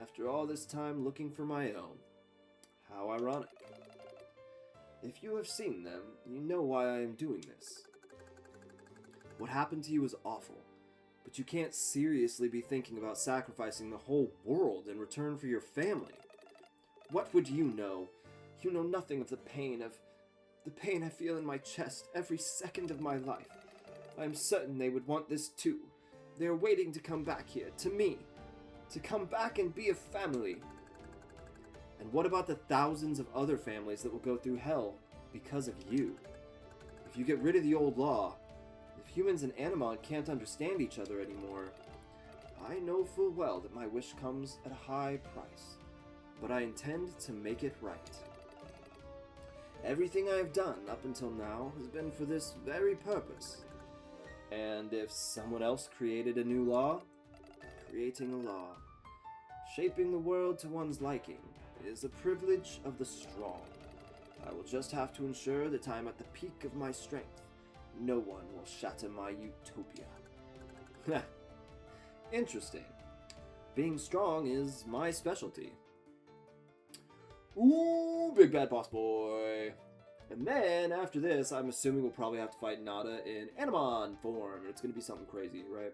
After all this time looking for my own. How ironic. If you have seen them, you know why I am doing this. What happened to you is awful, but you can't seriously be thinking about sacrificing the whole world in return for your family. What would you know? You know nothing of the pain I feel in my chest every second of my life. I am certain they would want this too. They are waiting to come back here, to me. To come back and be a family. And what about the thousands of other families that will go through hell? because of you. If you get rid of the old law, if humans and Animon can't understand each other anymore, I know full well that my wish comes at a high price, but I intend to make it right. Everything I have done up until now has been for this very purpose. And if someone else created a new law, creating a law, shaping the world to one's liking, is a privilege of the strong. I will just have to ensure that I am at the peak of my strength. No one will shatter my utopia. Interesting. Being strong is my specialty. Ooh, big bad boss boy. And then, after this, I'm assuming we'll probably have to fight Nada in Animon form. It's going to be something crazy, right?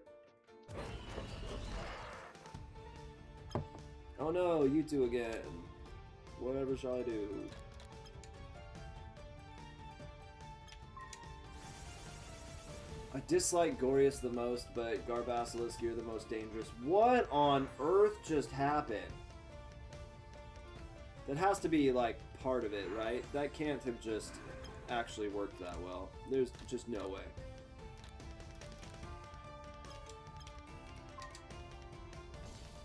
Oh no, you two again. Whatever shall I do? I dislike Gorius the most, but Garbasilisk, you're the most dangerous. What on earth just happened? That has to be, like, part of it, right? That can't have just actually worked that well. There's just no way.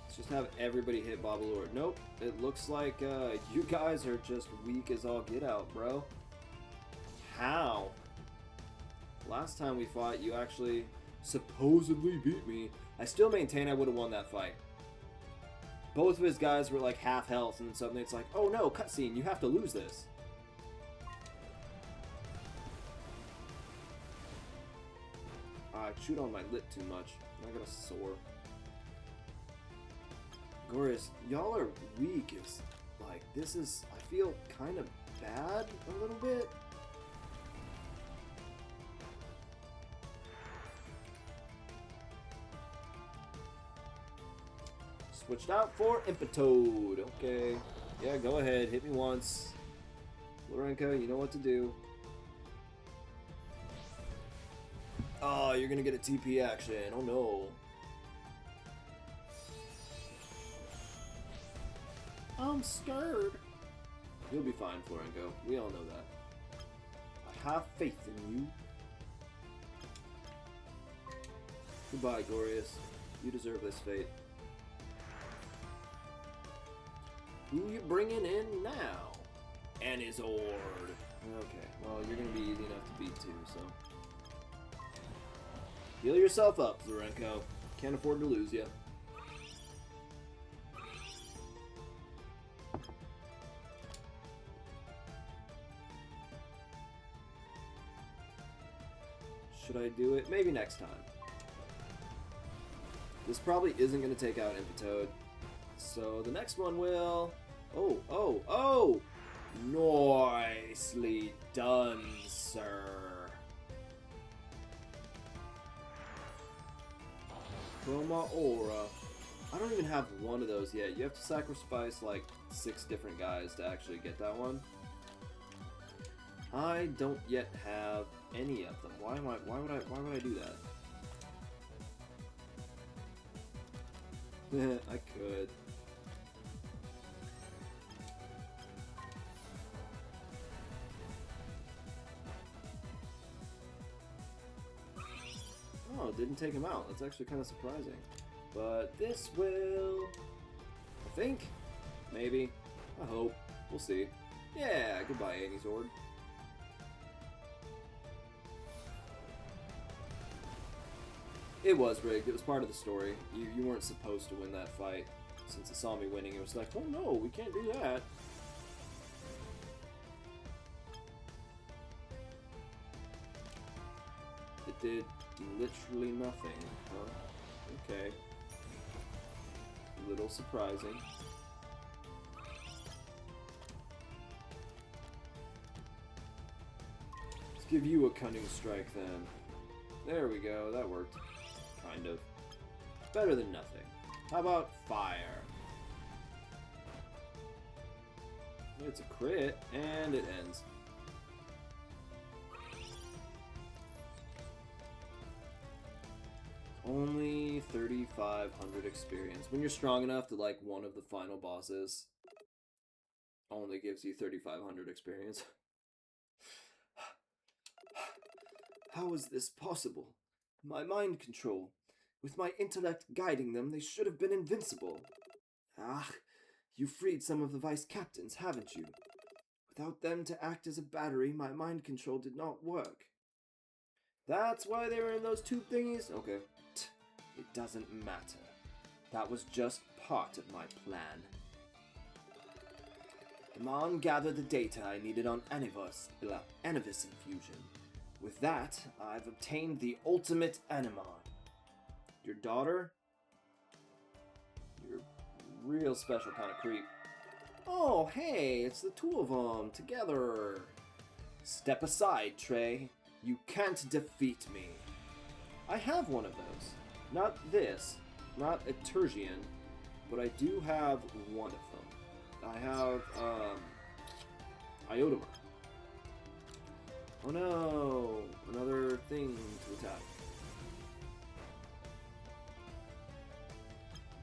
Let's just have everybody hit Babalord. Nope. It looks like you guys are just weak as all get out, bro. How? Last time we fought, you actually supposedly beat me. I still maintain I would have won that fight. Both of his guys were like half health, and then suddenly it's like, oh no, cutscene, you have to lose this. I chewed on my lip too much. I got a sore. Gorius, y'all are weak. It's like, this is, I feel kind of bad a little bit. Switched out for Impetoad. Okay. Yeah, go ahead. Hit me once. Lorenko, you know what to do. Oh, you're gonna get a TP action. Oh no. I'm scared. You'll be fine, Florenko. We all know that. I have faith in you. Goodbye, Gorius. You deserve this fate. Who you bringing in now? Anizord. Okay, well, you're gonna be easy enough to beat too, so. Heal yourself up, Zorenko. Can't afford to lose you. Should I do it? Maybe next time. This probably isn't going to take out Impetoad. So the next one will... Oh! Nicely done, sir. Chroma Aura. I don't even have one of those yet. You have to sacrifice like 6 different guys to actually get that one. I don't yet have any of them. Why would I do that? I could. Oh, it didn't take him out. That's actually kind of surprising. But this will... I think? Maybe. I hope. We'll see. Yeah, goodbye, Anizord. It was rigged. It was part of the story. You weren't supposed to win that fight. Since it saw me winning, it was like, oh no, we can't do that. It did literally nothing, huh? Okay. A little surprising. Let's give you a cunning strike then. There we go, that worked. Kind of. Better than nothing. How about fire? It's a crit, and it ends. Only 3,500 experience. When you're strong enough to like one of the final bosses, only gives you 3,500 experience. How is this possible? My mind control. With my intellect guiding them, they should have been invincible. Ah, you freed some of the vice captains, haven't you? Without them to act as a battery, my mind control did not work. That's why they were in those tube thingies? Okay. It doesn't matter. That was just part of my plan. Iman gathered the data I needed on Anivis infusion. With that, I've obtained the ultimate Animon. Your daughter? You're a real special kind of creep. Oh, hey, it's the two of them together. Step aside, Trey. You can't defeat me. I have one of those. Not this, not a Tertian, but I do have one of them. I have, Iodomer. Oh no, another thing to attack.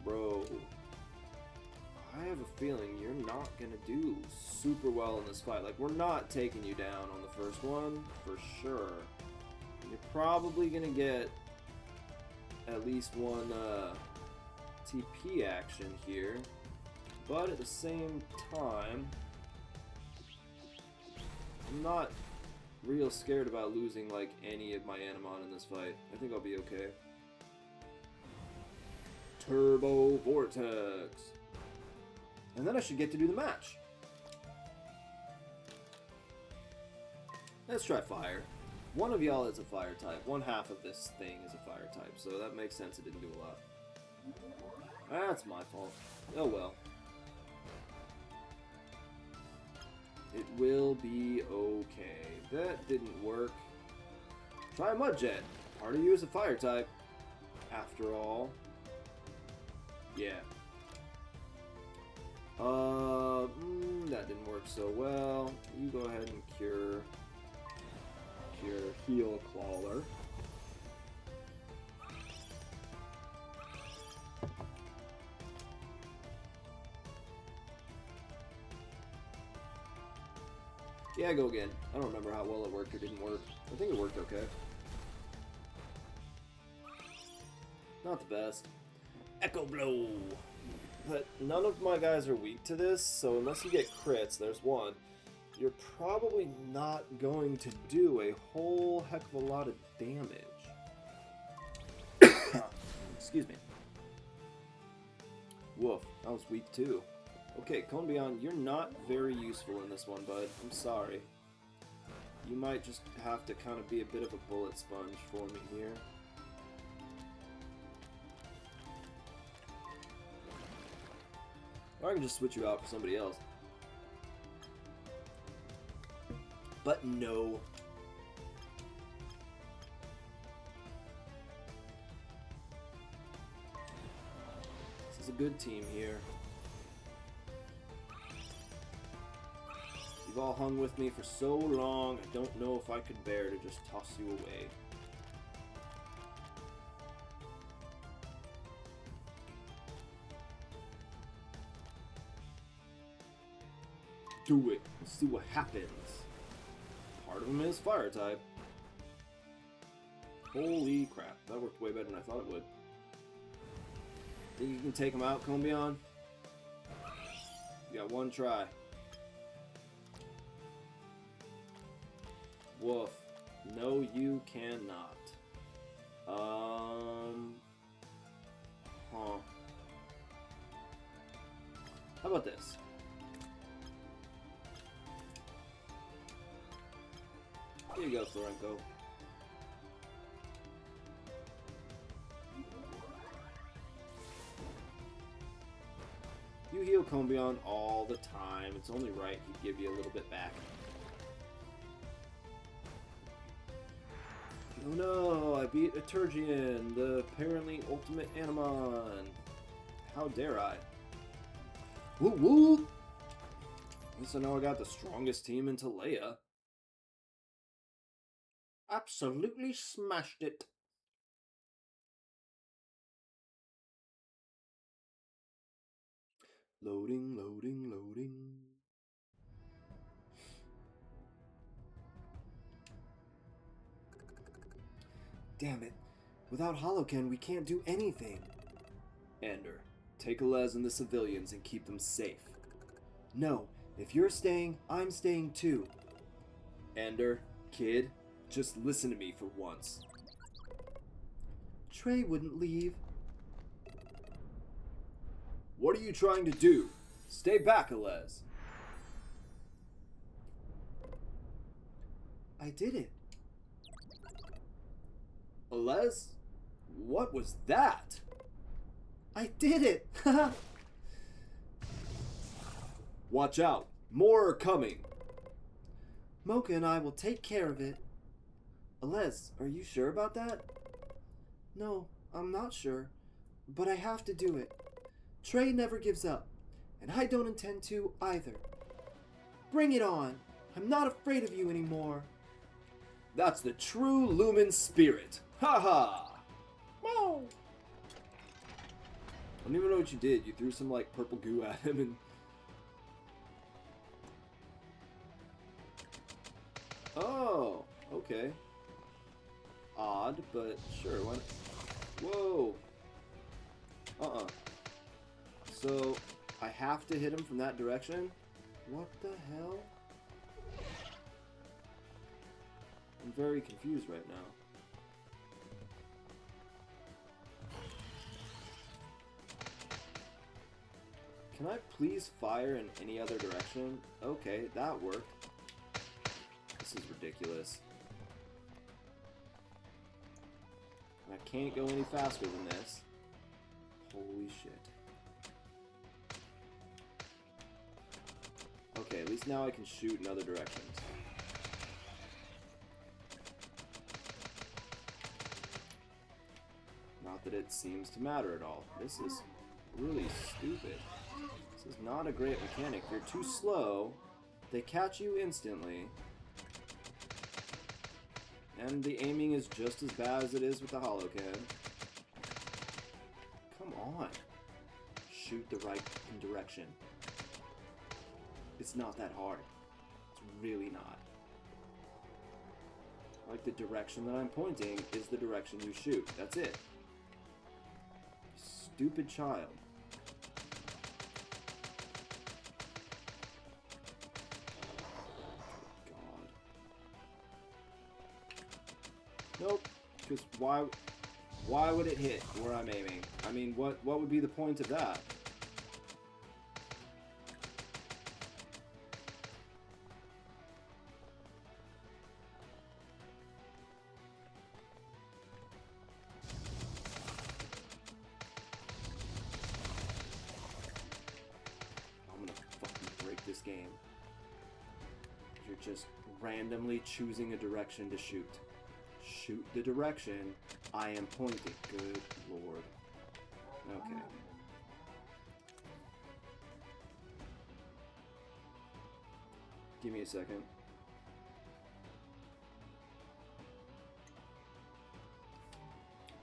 Bro, I have a feeling you're not gonna do super well in this fight. Like, we're not taking you down on the first one, for sure. You're probably gonna get at least one TP action here, but at the same time, I'm not real scared about losing like any of my Animon in this fight. I think I'll be okay. Turbo Vortex. And then I should get to do the match. Let's try fire. One of y'all is a fire type. One half of this thing is a fire type, so that makes sense it didn't do a lot. That's my fault. Oh well. It will be okay. That didn't work. Try Mudjet. Part of you is a fire type. After all. Yeah. That didn't work so well. You go ahead and cure Heal Clawler. Yeah, go again. I don't remember how well it worked or didn't work. I think it worked okay. Not the best. Echo Blow! But none of my guys are weak to this, so unless you get crits, there's one, you're probably not going to do a whole heck of a lot of damage. Excuse me. Woof, that was weak too. Okay, Conbion, you're not very useful in this one, bud. I'm sorry. You might just have to kind of be a bit of a bullet sponge for me here. Or I can just switch you out for somebody else. But no. This is a good team here. You've all hung with me for so long, I don't know if I could bear to just toss you away. Do it. Let's see what happens. Part of him is fire type. Holy crap, that worked way better than I thought it would. Think you can take him out, Combion? You got one try. Woof. No, you cannot. Huh. How about this? Here you go, Florenko. You heal Combion all the time. It's only right he'd give you a little bit back. Oh no, I beat Etergian, the apparently ultimate Animon. How dare I? Woo woo! At least I know I got the strongest team in Talea. Absolutely smashed it. Loading, loading, loading. I Damn it. Without Holoken, we can't do anything. Ender, take Les and the civilians and keep them safe. No, if you're staying, I'm staying too. Ender, kid, just listen to me for once. Trey wouldn't leave. What are you trying to do? Stay back, Les. I did it. Les? What was that? I did it! Watch out. More are coming. Mocha and I will take care of it. Les, are you sure about that? No, I'm not sure. But I have to do it. Trey never gives up. And I don't intend to either. Bring it on. I'm not afraid of you anymore. That's the true Lumen spirit. Ha ha! Whoa! I don't even know what you did. You threw some like purple goo at him and... Oh, okay. Odd, but sure. Why not? Whoa. So, I have to hit him from that direction? What the hell? I'm very confused right now. Can I please fire in any other direction? Okay, that worked. This is ridiculous. I can't go any faster than this. Holy shit. Okay, at least now I can shoot in other directions. Not that it seems to matter at all. This is really stupid. This is not a great mechanic. If you're too slow, they catch you instantly. And the aiming is just as bad as it is with the Holocan. Come on. Shoot the right direction. It's not that hard. It's really not. Like, the direction that I'm pointing is the direction you shoot. That's it. Stupid child. God. Nope. Because why would it hit where I'm aiming? I mean, what would be the point of that? This game. You're just randomly choosing a direction to shoot. Shoot the direction I am pointing. Good lord. Okay. Give me a second.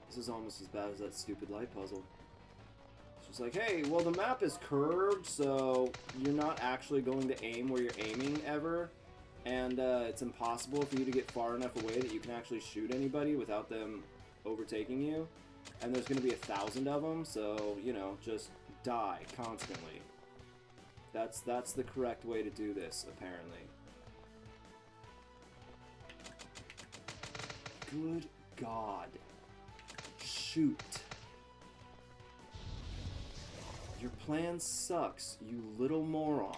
This is almost as bad as that stupid light puzzle. It's like, hey, well, the map is curved, so you're not actually going to aim where you're aiming ever, and it's impossible for you to get far enough away that you can actually shoot anybody without them overtaking you, and there's going to be 1,000 of them, so, you know, just die constantly. That's the correct way to do this, apparently. Good God. Shoot. Your plan sucks, you little moron.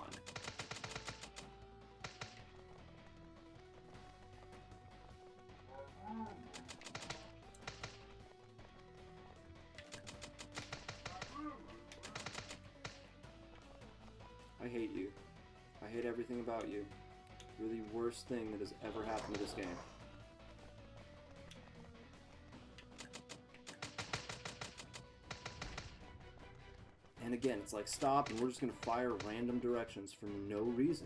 I hate you. I hate everything about you. You're the worst thing that has ever happened to this game. And again, it's like, stop, and we're just going to fire random directions for no reason.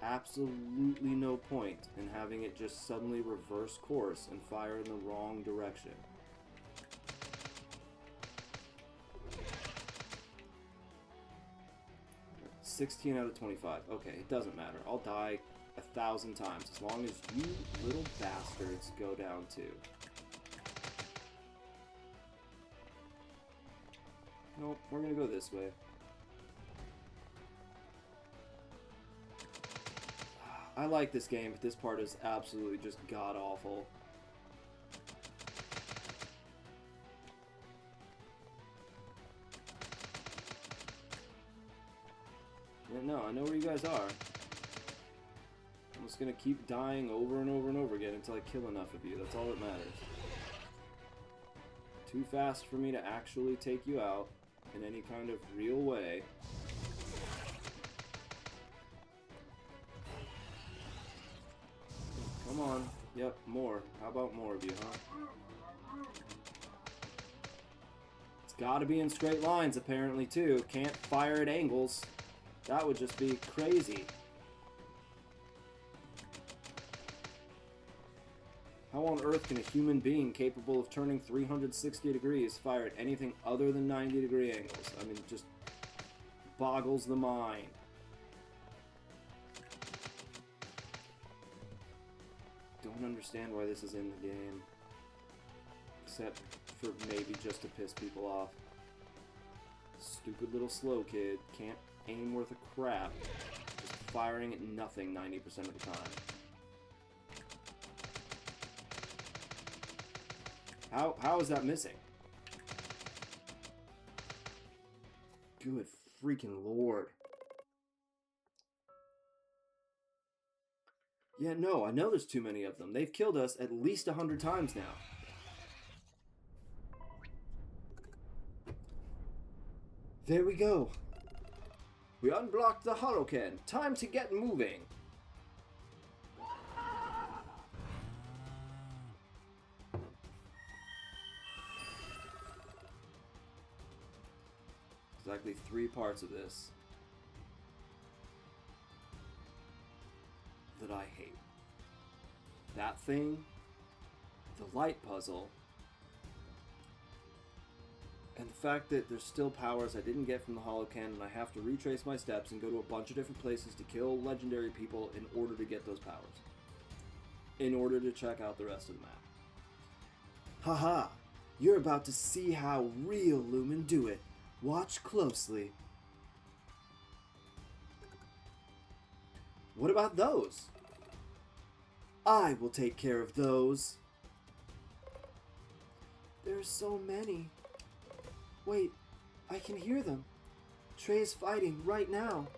Absolutely no point in having it just suddenly reverse course and fire in the wrong direction. Right, 16 out of 25. Okay, it doesn't matter. I'll die 1,000 times, as long as you little bastards go down too. Nope, we're gonna go this way. I like this game, but this part is absolutely just god-awful. Yeah, no, I know where you guys are. I'm just gonna keep dying over and over and over again until I kill enough of you. That's all that matters. Too fast for me to actually take you out in any kind of real way. Come on. Yep, more. How about more of you, huh? It's gotta be in straight lines, apparently, too. Can't fire at angles. That would just be crazy. How on earth can a human being capable of turning 360 degrees fire at anything other than 90-degree angles? I mean, it just boggles the mind. Don't understand why this is in the game. Except for maybe just to piss people off. Stupid little slow kid. Can't aim worth a crap. Just firing at nothing 90% of the time. How is that missing? Good freaking lord. Yeah, no, I know there's too many of them. They've killed us at least 100 times now. There we go. We unblocked the Holocan. Time to get moving. Exactly 3 parts of this that I hate. That thing, the light puzzle, and the fact that there's still powers I didn't get from the Holocan and I have to retrace my steps and go to a bunch of different places to kill legendary people in order to get those powers. In order to check out the rest of the map. Haha, you're about to see how real Lumen do it. Watch closely. What about those? I will take care of those. There's so many. Wait, I can hear them. Trey is fighting right now.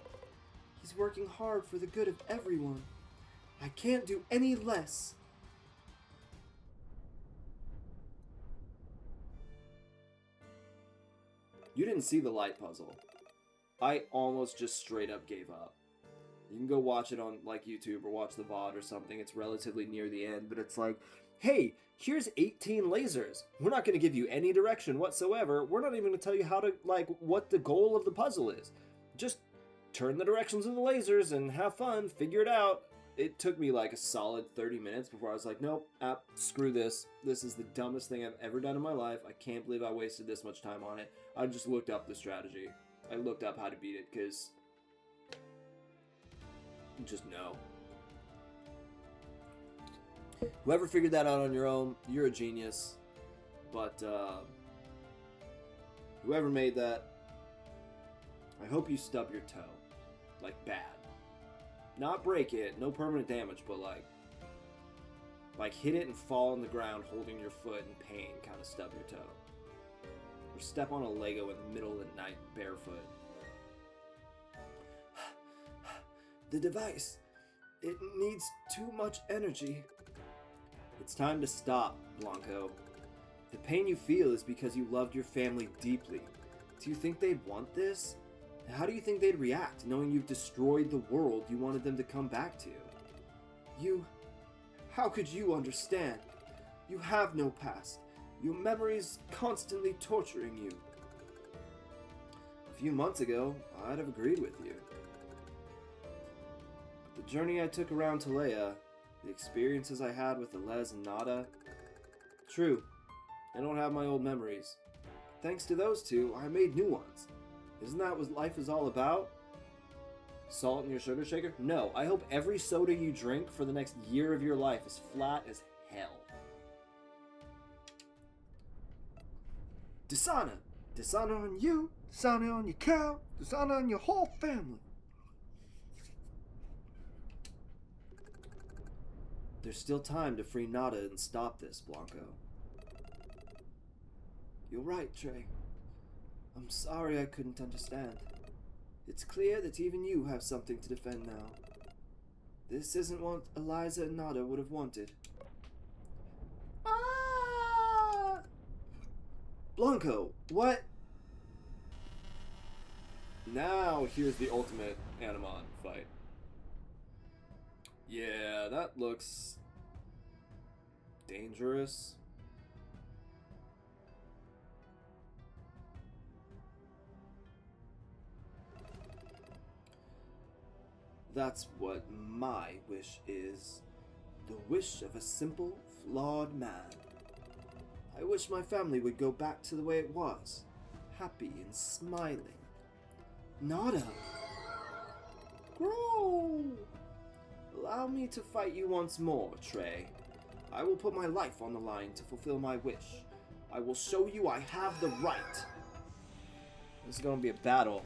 He's working hard for the good of everyone. I can't do any less. You didn't see the light puzzle. I almost just straight up gave up. You can go watch it on like YouTube or watch the VOD or something. It's relatively near the end, but it's like, hey, here's 18 lasers. We're not going to give you any direction whatsoever. We're not even going to tell you how to, like, what the goal of the puzzle is. Just turn the directions of the lasers and have fun, figure it out. It took me like a solid 30 minutes before I was like, nope, screw this. This is the dumbest thing I've ever done in my life. I can't believe I wasted this much time on it. I just looked up the strategy. I looked up how to beat it, because just no. Whoever figured that out on your own, you're a genius. But whoever made that, I hope you stub your toe. Like, bad. Not break it, no permanent damage, but like hit it and fall on the ground holding your foot in pain, kind of stub your toe. Or step on a Lego in the middle of the night barefoot. The device, it needs too much energy. It's time to stop, Blanco. The pain you feel is because you loved your family deeply. Do you think they'd want this? How do you think they'd react, knowing you've destroyed the world you wanted them to come back to? How could you understand? You have no past. Your memories constantly torturing you. A few months ago, I'd have agreed with you. But the journey I took around Talea, the experiences I had with Alez and Nada, true, I don't have my old memories. Thanks to those two, I made new ones. Isn't that what life is all about? Salt in your sugar shaker? No, I hope every soda you drink for the next year of your life is flat as hell. Dishonor. Dishonor on you, dishonor on your cow, dishonor on your whole family. There's still time to free Nada and stop this, Blanco. You're right, Trey. I'm sorry I couldn't understand. It's clear that even you have something to defend now. This isn't what Eliza and Nada would have wanted. Ah! Blanco, what? Now, here's the ultimate Animon fight. Yeah, that looks dangerous. That's what my wish is. The wish of a simple, flawed man. I wish my family would go back to the way it was. Happy and smiling. Nada! Grow! Allow me to fight you once more, Trey. I will put my life on the line to fulfill my wish. I will show you I have the right. This is going to be a battle.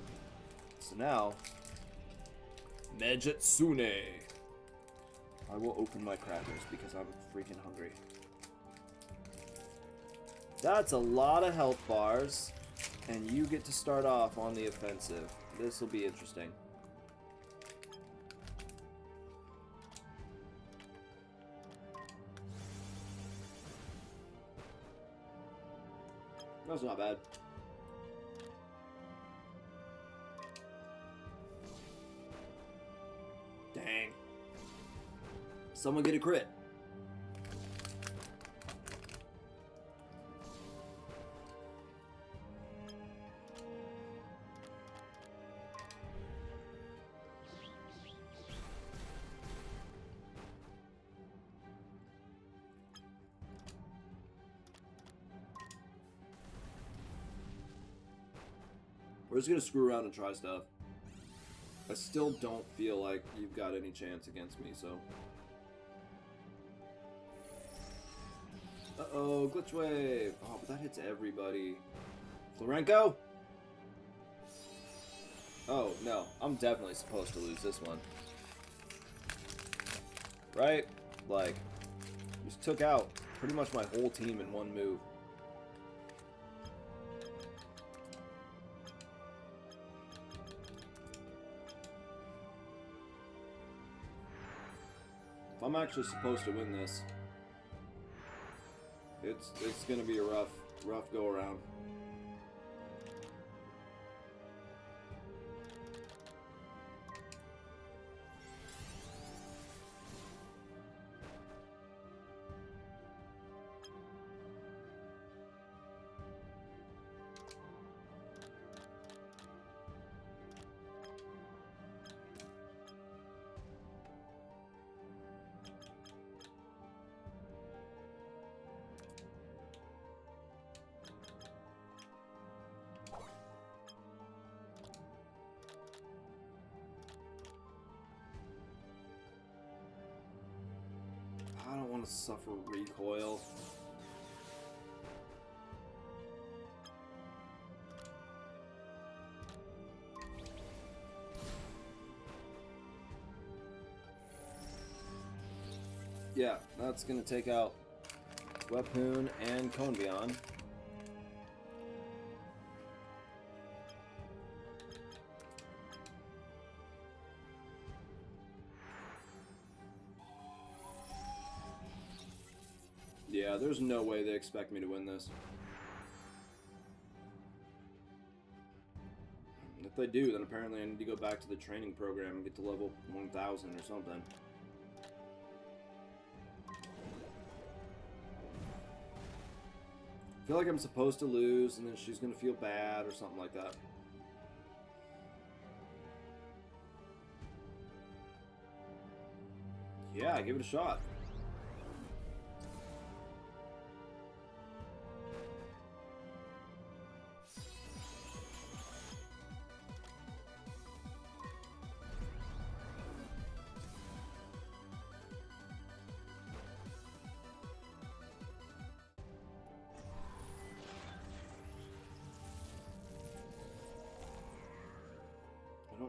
So now, Megitsune. I will open my crackers because I'm freaking hungry. That's a lot of health bars, and you get to start off on the offensive. This will be interesting. That's not bad. Dang. Someone get a crit. We're just gonna screw around and try stuff. I still don't feel like you've got any chance against me, so. Uh-oh, glitch wave. Oh, but that hits everybody. Florenko? Oh, no. I'm definitely supposed to lose this one. Right? Like, just took out pretty much my whole team in one move. If I'm actually supposed to win this, it's gonna be a rough go around. I don't want to suffer recoil. Yeah, that's gonna take out Weapon and Convion. Yeah, there's no way they expect me to win this. If they do, then apparently I need to go back to the training program and get to level 1000 or something. I feel like I'm supposed to lose, and then she's gonna feel bad or something like that. Yeah, give it a shot.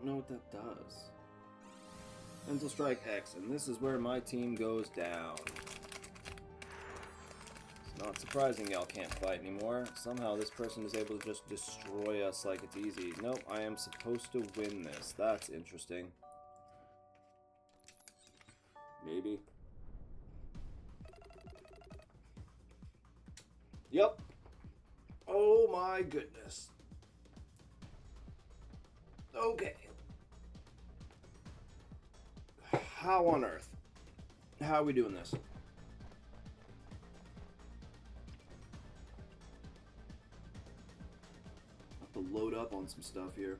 know what that does. Mental Strike X, and this is where my team goes down. It's not surprising y'all can't fight anymore. Somehow this person is able to just destroy us like it's easy. Nope, I am supposed to win this. That's interesting. Maybe. Yep. Oh my goodness. Okay. How on earth? How are we doing this? Have to load up on some stuff here.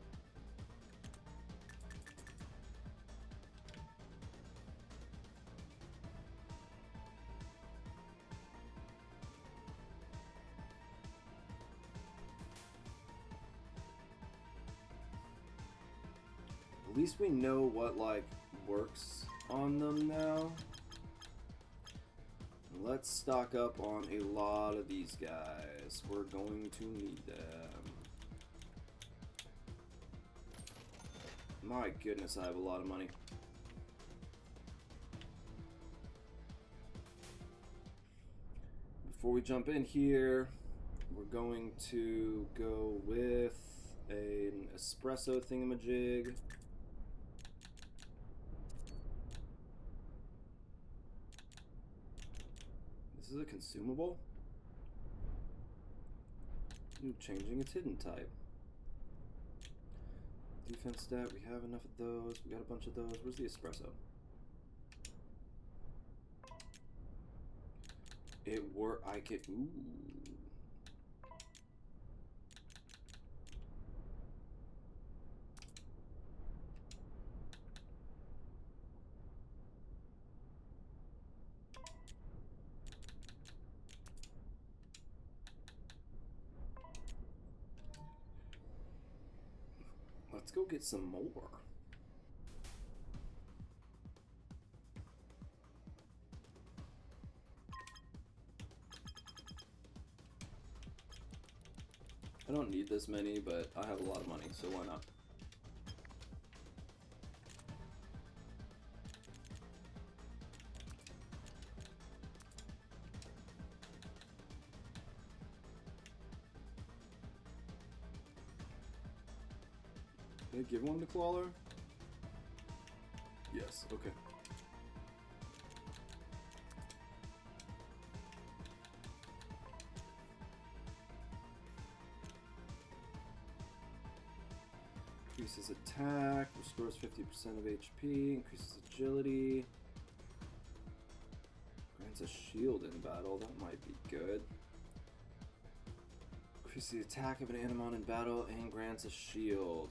At least we know what, like, works on them now. Let's stock up on a lot of these guys. We're going to need them. My goodness, I have a lot of money. Before we jump in here, we're going to go with an espresso thingamajig. This is a consumable? Ooh, changing its hidden type. Defense stat, we have enough of those. We got a bunch of those. Where's the espresso? I could, ooh. Let's go get some more. I don't need this many, but I have a lot of money, so why not? Did I give one to Clawler? Yes, okay. Increases attack, restores 50% of HP, increases agility. Grants a shield in battle, that might be good. Increases the attack of an Animon in battle and grants a shield.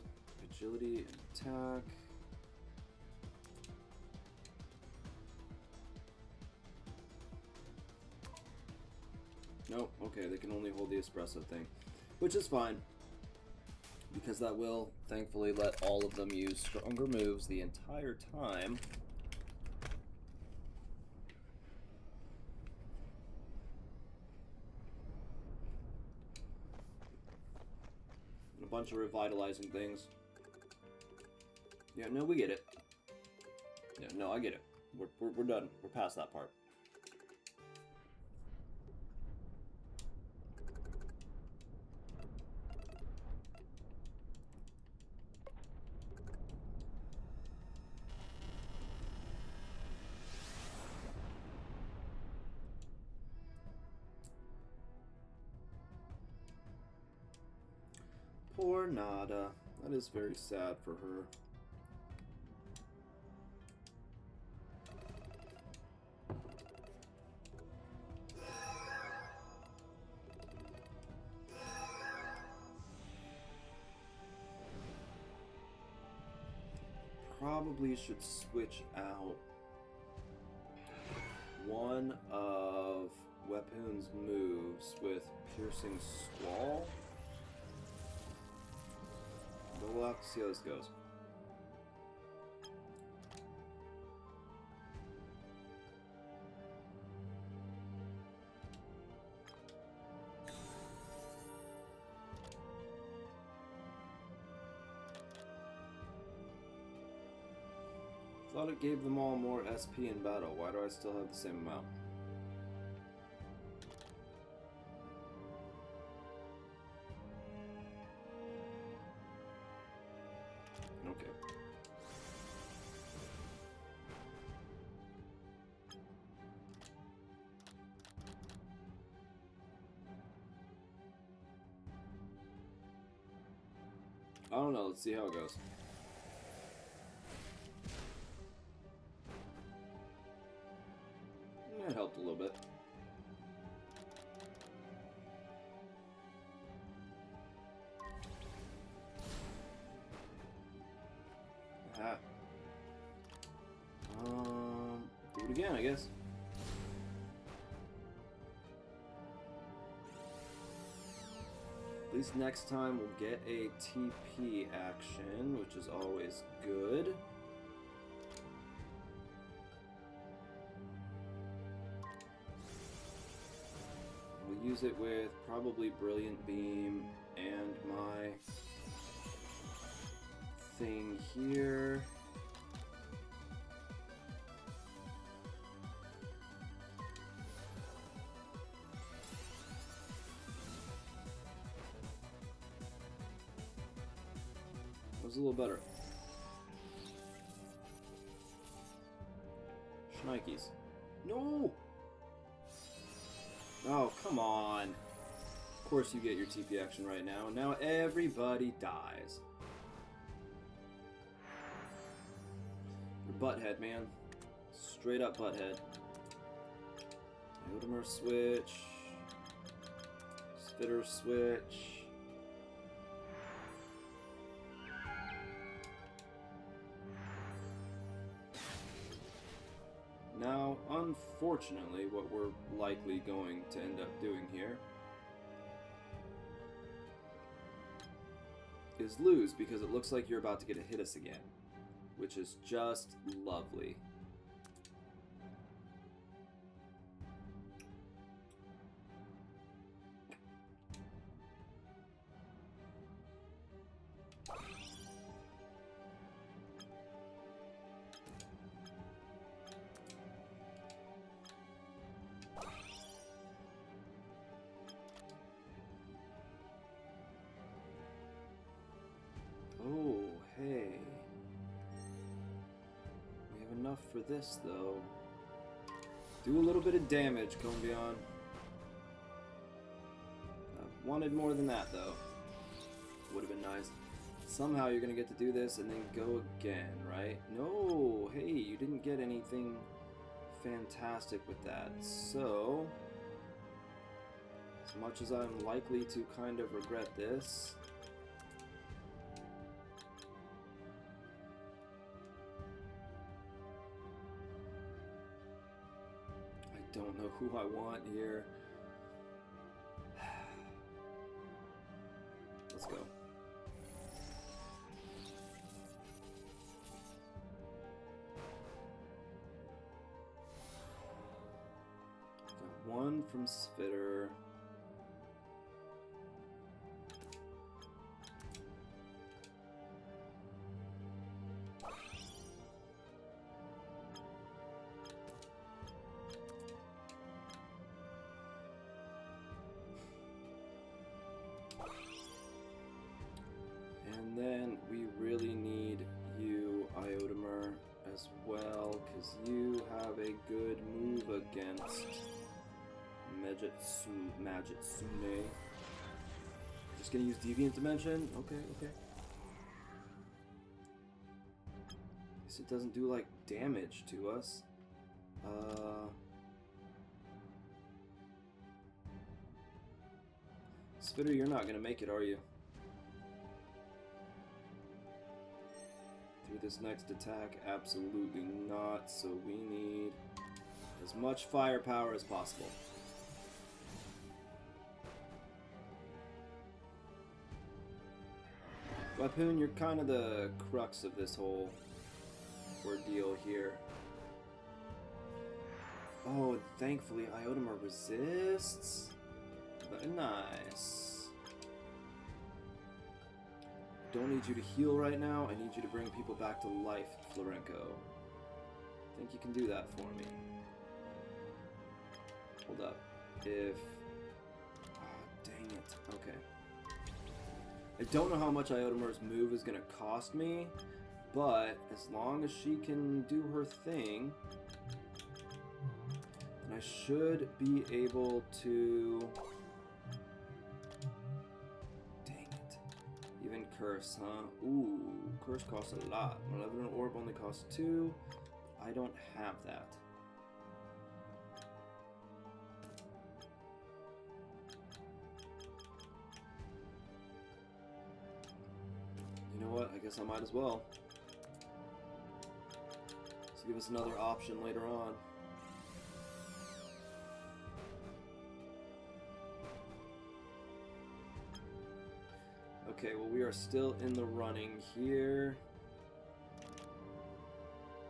Agility and attack. Nope, okay, they can only hold the espresso thing. Which is fine. Because that will, thankfully, let all of them use stronger moves the entire time. And a bunch of revitalizing things. Yeah, no, we get it. Yeah, no, I get it. We're done. We're past that part. Poor Nada. That is very sad for her. Probably should switch out one of Weapon's moves with Piercing Squall. But we'll have to see how this goes. Thought it gave them all more SP in battle. Why do I still have the same amount? Okay. I don't know. Let's see how it goes. That helped a little bit. Ah. Do it again, I guess. At least next time we'll get a TP action, which is always good. We'll use it with probably Brilliant Beam and my thing here. That was a little better. Schnikes. No! Oh, come on. Of course you get your TP action right now, and now everybody dies. You're butthead, man. Straight up butthead. Yotimer switch. Spitter switch. Now, unfortunately, what we're likely going to end up doing here is lose, because it looks like you're about to get to hit us again, which is just lovely. Oh, hey. We have enough for this, though. Do a little bit of damage, Combion. I wanted more than that, though. Would have been nice. Somehow you're going to get to do this and then go again, right? No! Hey, you didn't get anything fantastic with that. So, as much as I'm likely to kind of regret this, don't know who I want here. Let's go. Got one from Spitter. And then we really need you, Iotimer, as well, because you have a good move against Magitsune. Just gonna use Deviant Dimension? Okay, okay. Guess it doesn't do, like, damage to us. Spitter, you're not gonna make it, are you? Through this next attack? Absolutely not, so we need as much firepower as possible. Weapon, you're kind of the crux of this whole ordeal here. Oh, thankfully Iotimer resists. Very nice. Don't need you to heal right now. I need you to bring people back to life, Florenko. think you can do that for me? Hold up. If... dang it. Okay. I don't know how much Iodamer's move is going to cost me, but as long as she can do her thing, then I should be able to... Dang it. Even Curse, huh? Ooh, Curse costs a lot. Malevolent Orb only costs 2. I don't have that. You know what? I guess I might as well. Let's give us another option later on. Okay, well, we are still in the running here.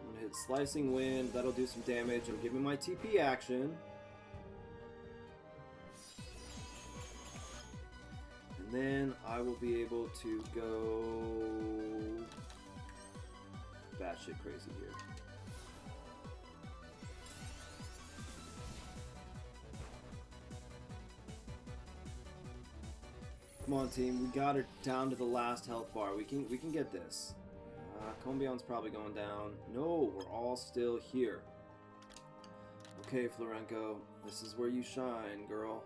I'm gonna hit Slicing Wind. That'll do some damage. It'll give me my TP action. And then I will be able to go batshit crazy here. Come on, team. We got her down to the last health bar. We can get this. Combion's probably going down. No, we're all still here. Okay, Florenco. This is where you shine, girl.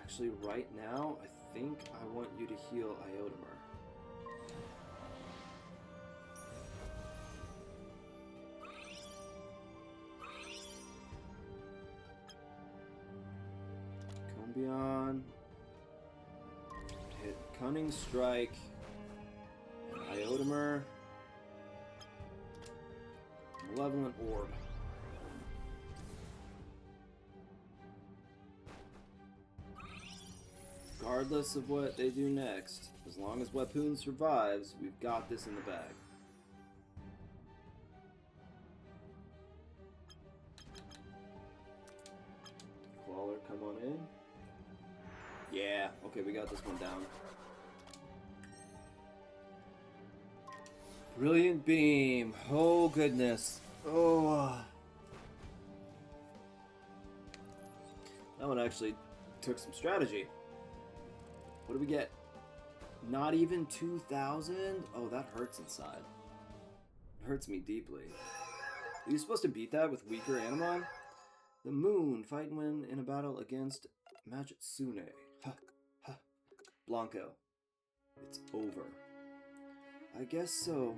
Actually, right now, I think I want you to heal Iodamer. Combion. Hit Cunning Strike. And Iodamer. Malevolent Orb. Regardless of what they do next, as long as Weapon survives, we've got this in the bag. Qualler, come on in. Yeah, okay, we got this one down. Brilliant Beam. Oh, goodness. Oh. That one actually took some strategy. What do we get? Not even 2,000? Oh, that hurts inside. It hurts me deeply. Are you supposed to beat that with weaker Animon? The moon, fight and win in a battle against Majitsune. Ha, ha. Blanco. It's over. I guess so.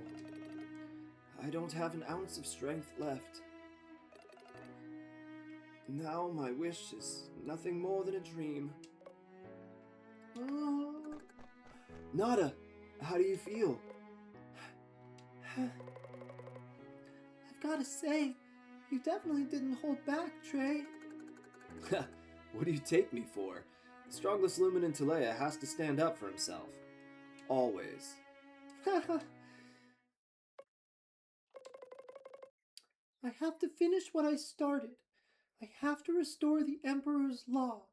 I don't have an ounce of strength left. Now my wish is nothing more than a dream. Nada, how do you feel? I've got to say, you definitely didn't hold back, Trey. What do you take me for? The strongest Lumen in Talea has to stand up for himself. Always. I have to finish what I started. I have to restore the Emperor's law.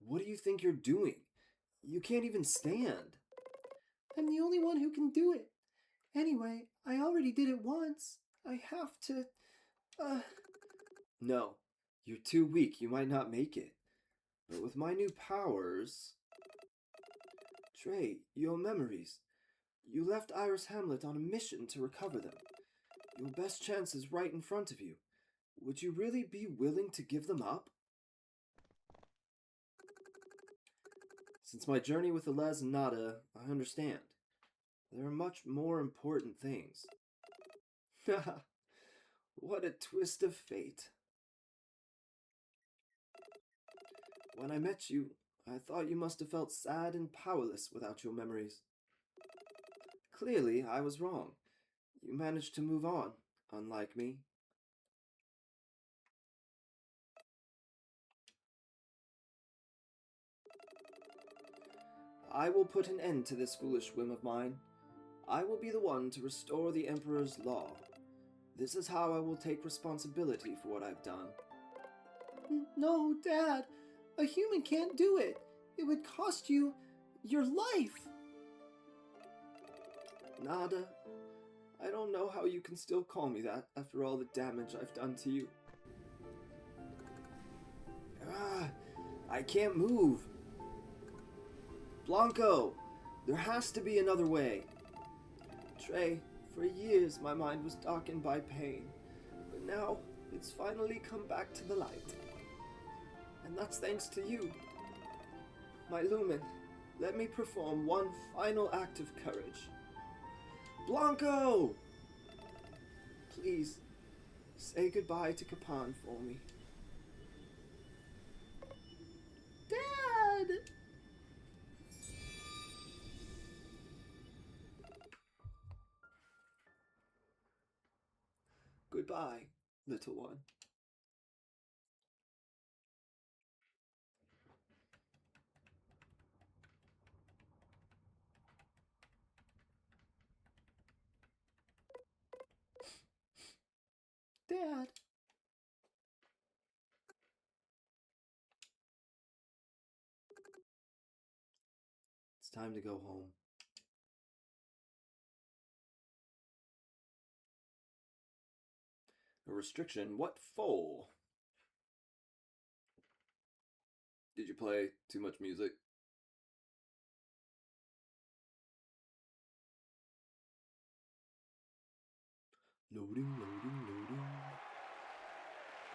What do you think you're doing? You can't even stand. I'm the only one who can do it. Anyway, I already did it once. I have to... No, you're too weak. You might not make it. But with my new powers... Trey, your memories. You left Iris Hamlet on a mission to recover them. Your best chance is right in front of you. Would you really be willing to give them up? Since my journey with Alez and Nada, I understand. There are much more important things. Haha, what a twist of fate. When I met you, I thought you must have felt sad and powerless without your memories. Clearly, I was wrong. You managed to move on, unlike me. I will put an end to this foolish whim of mine. I will be the one to restore the Emperor's law. This is how I will take responsibility for what I've done. No, Dad. A human can't do it. It would cost you your life. Nada. I don't know how you can still call me that after all the damage I've done to you. I can't move. Blanco, there has to be another way. Trey, for years my mind was darkened by pain, but now it's finally come back to the light. And that's thanks to you. My Lumen, let me perform one final act of courage. Blanco! Please, say goodbye to Kapan for me. Dad! Goodbye, little one. Dad. It's time to go home. A restriction? What for? Did you play too much music? Loading, loading, loading.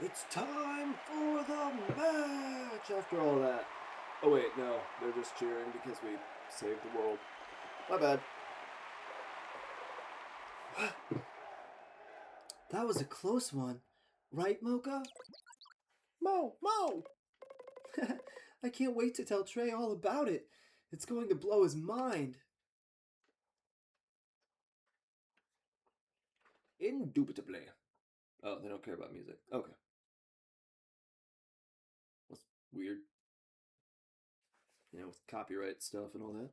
It's time for the match! After all that. Oh wait, no. They're just cheering because we saved the world. My bad. That was a close one. Right, Mocha? Mo! I can't wait to tell Trey all about it. It's going to blow his mind. Indubitably. Oh, they don't care about music. Okay. That's weird. You know, with copyright stuff and all that.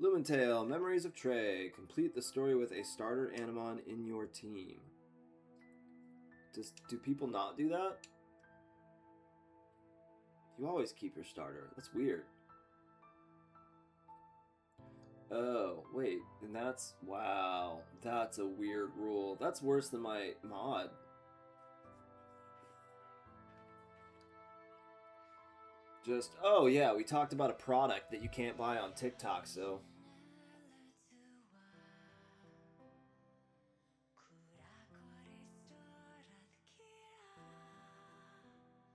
LumenTale, Memories of Trey. Complete the story with a starter Animon in your team. Do people not do that? You always keep your starter. That's weird. Oh, wait. And that's... Wow. That's a weird rule. That's worse than my mod. Just... Oh, yeah. We talked about a product that you can't buy on TikTok, so...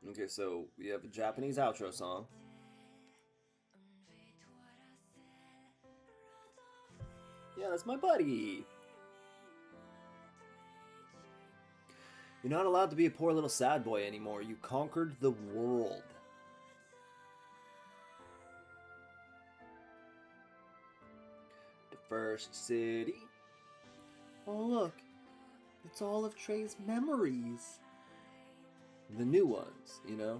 Okay, so we have a Japanese outro song. Yeah, that's my buddy. You're not allowed to be a poor little sad boy anymore. You conquered the world. The first city. Oh, look. It's all of Trey's memories. The new ones, you know?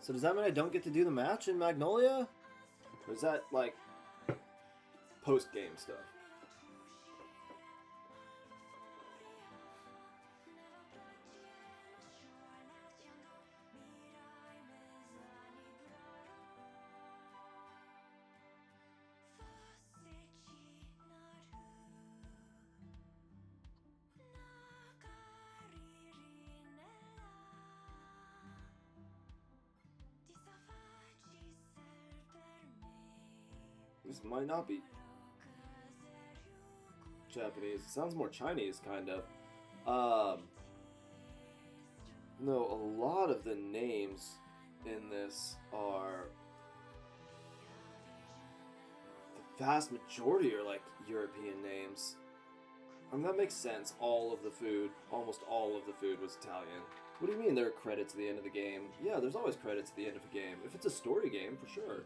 So does that mean I don't get to do the match in Magnolia? Or is that, like, post-game stuff? This might not be Japanese. It sounds more Chinese, kind of. No, a lot of the names in this are... The vast majority are, like, European names. I mean, that makes sense. All of the food, almost all of the food was Italian. What do you mean there are credits at the end of the game? Yeah, there's always credits at the end of a game. If it's a story game, for sure.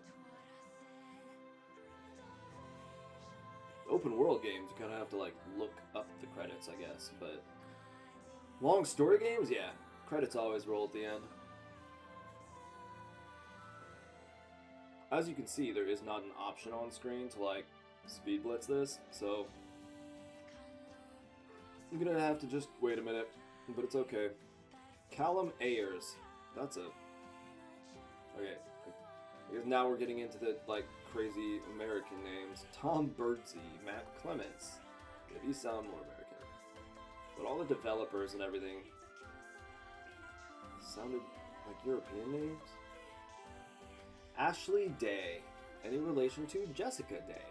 Open world games, you kind of have to like look up the credits, I guess. But long story games, yeah, credits always roll at the end. As you can see, there is not an option on screen to like speed blitz this, so I'm gonna have to just wait a minute, but it's okay. Callum Ayers. That's a... Okay. I guess now we're getting into the, like, crazy American names. Tom Birdsey, Matt Clements. Yeah, these sound more American. But all the developers and everything sounded like European names. Ashley Day. Any relation to Jessica Day?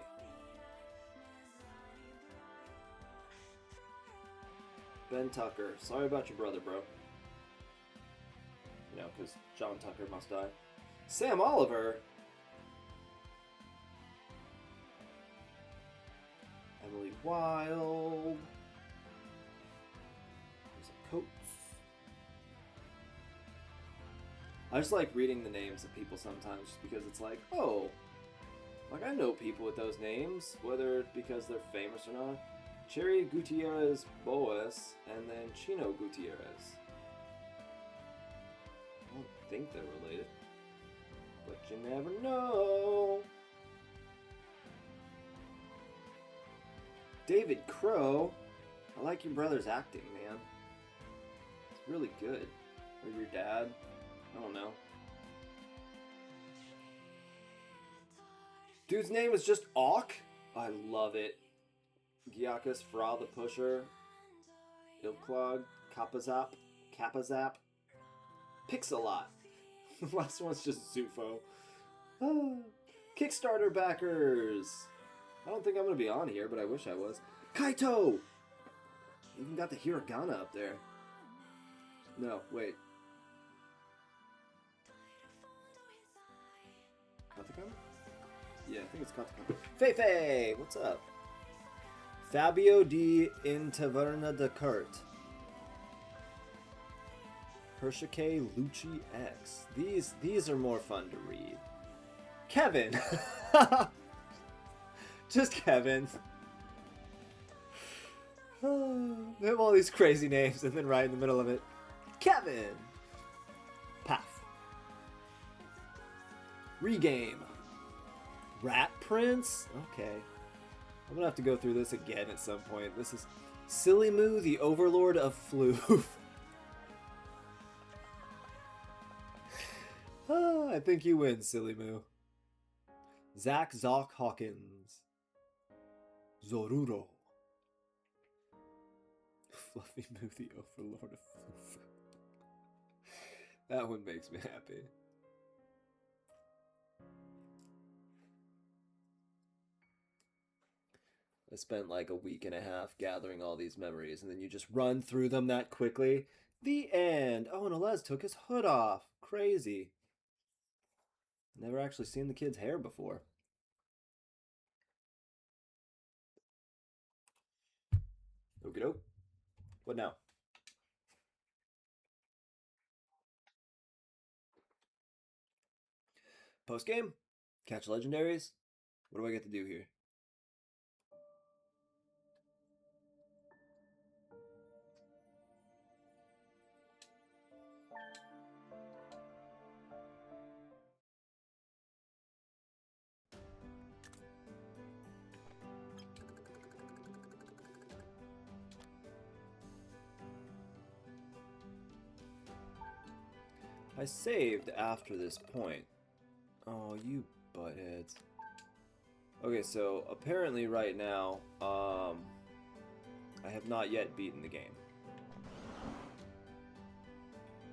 Ben Tucker. Sorry about your brother, bro. You know, because John Tucker must die. Sam Oliver. Emily Wilde. There's a Coates. I just like reading the names of people sometimes just because it's like, oh, like I know people with those names, whether because they're famous or not. Cherry Gutierrez Boas and then Chino Gutierrez. I don't think they're related, but you never know. David Crow. I like your brother's acting, man. It's really good. Or your dad. I don't know. Dude's name is just Auk? I love it. Giakas Fra the Pusher. Ilklog. Kapazap. Pixelot. The last one's just Zufo. Kickstarter backers. I don't think I'm going to be on here, but I wish I was. Kaito! Even got the hiragana up there. No, wait. Katakana? Yeah, I think it's Katakana. Feifei! What's up? Fabio D. in Taverna de Kurt. Hershike Lucci X. These are more fun to read. Kevin! Just Kevin. They have all these crazy names and then right in the middle of it, Kevin! Path. Regame. Rat Prince? Okay. I'm gonna have to go through this again at some point. This is Silly Moo, the Overlord of Floof. I think you win, Silly Moo. Zach Zock Hawkins. Zoruro. Fluffy Moo, the Overlord of Floof. That one makes me happy. I spent like a week and a half gathering all these memories, and then you just run through them that quickly. The end! Oh, and Alez took his hood off. Crazy. Never actually seen the kid's hair before. Okie doke. What now? Post game? Catch legendaries? What do I get to do here? I saved after this point. Oh, you buttheads. Okay, so apparently right now, I have not yet beaten the game.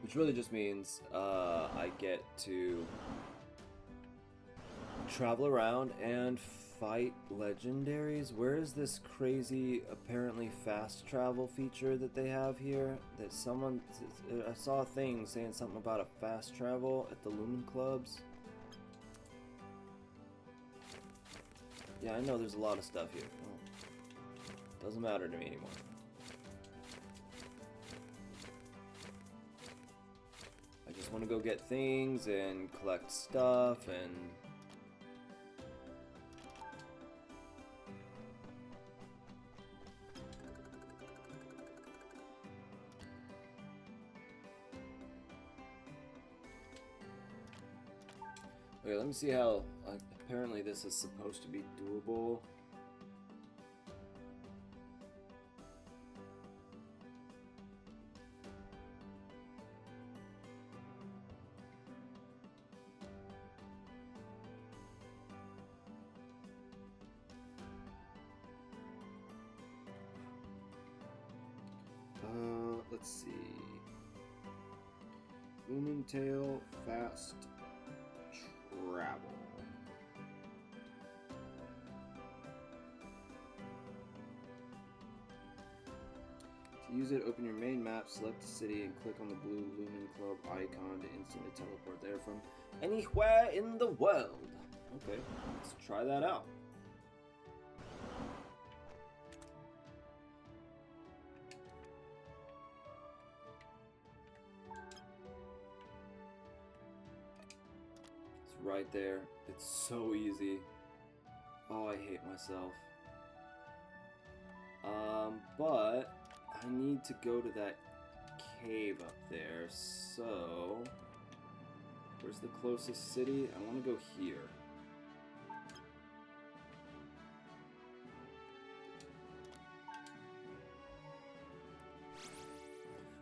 Which really just means I get to travel around and fight legendaries. Where is this crazy, apparently fast travel feature that they have here? That someone... I saw a thing saying something about a fast travel at the Lumen Clubs. Yeah, I know there's a lot of stuff here. Well, doesn't matter to me anymore. I just want to go get things and collect stuff and... Okay, let me see how... apparently this is supposed to be doable. Let's see. LumenTale fast travel. To use it, open your main map, select the city, and click on the blue Lumen Club icon to instantly teleport there from anywhere in the world. Okay, let's try that out. It's right there. It's so easy. Oh, I hate myself. But I need to go to that cave up there, so where's the closest city? I want to go here.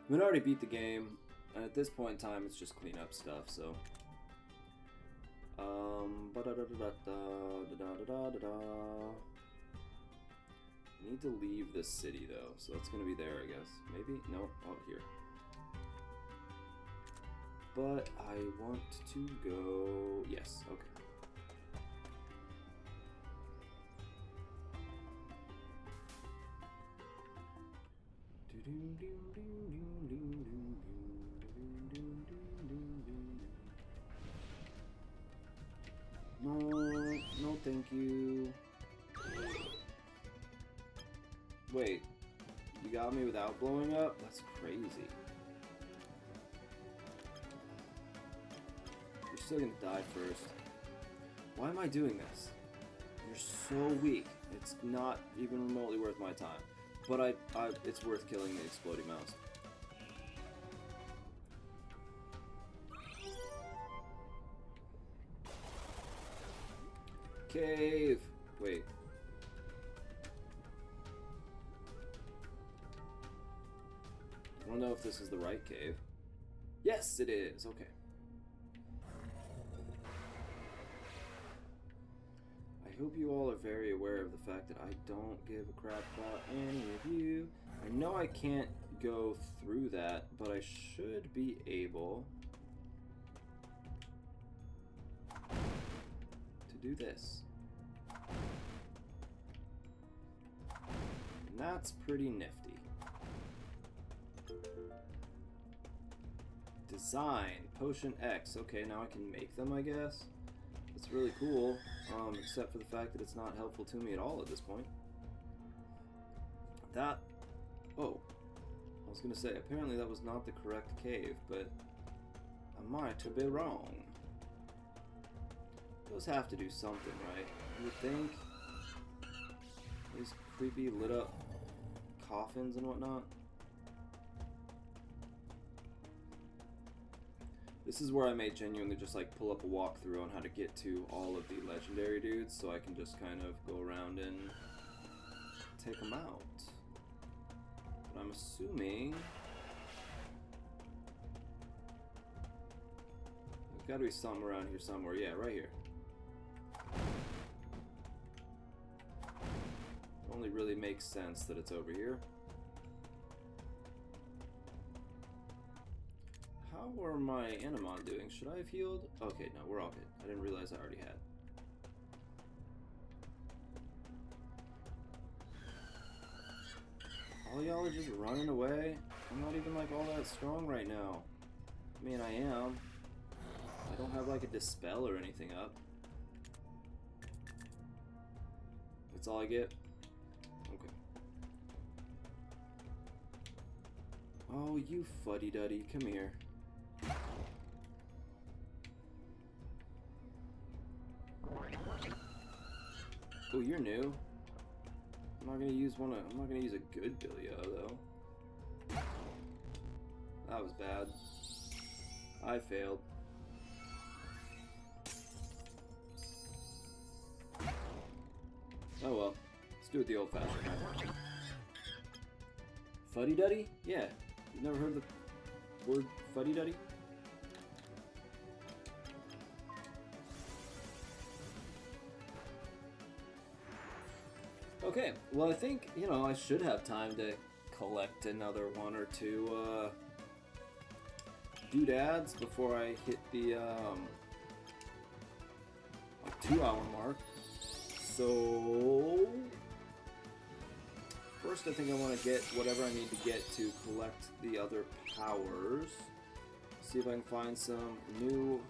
I mean, I already beat the game, and at this point in time, it's just clean up stuff, so. I need to leave this city, though, so it's gonna be there, I guess. Maybe? No. Oh, here. But I want to go... Yes, okay. No, no thank you. Wait, you got me without blowing up? That's crazy. You're still gonna die first. Why am I doing this? You're so weak. It's not even remotely worth my time. But it's worth killing the exploding mouse. Cave! Wait. I don't know if this is the right cave. Yes, it is. Okay. I hope you all are very aware of the fact that I don't give a crap about any of you. I know I can't go through that, but I should be able to do this. And that's pretty nifty. Design, Potion X. Okay, now I can make them, I guess. That's really cool, except for the fact that it's not helpful to me at all at this point. That... Oh. I was gonna say, apparently that was not the correct cave, but I might be wrong. Those have to do something, right? You would think? These creepy lit up coffins and whatnot. This is where I may genuinely just like pull up a walkthrough on how to get to all of the legendary dudes, so I can just kind of go around and take them out. But I'm assuming there's got to be something around here somewhere. Yeah, right here. It only really makes sense that it's over here. How are my Anemon doing? Should I have healed? Okay, no, we're all good. I didn't realize I already had. All y'all are just running away? I'm not even like all that strong right now. I mean, I am. I don't have like a dispel or anything up. That's all I get? Okay. Oh, you fuddy-duddy, come here. Oh, you're new. I'm not gonna use I'm not gonna use a good Billio though. That was bad. I failed. Oh well. Let's do it the old-fashioned way. Fuddy-duddy? Yeah. You've never heard the word fuddy-duddy? Okay, well I think, you know, I should have time to collect another one or two doodads before I hit the 2-hour mark. So first I think I want to get whatever I need to get to collect the other powers. See if I can find some new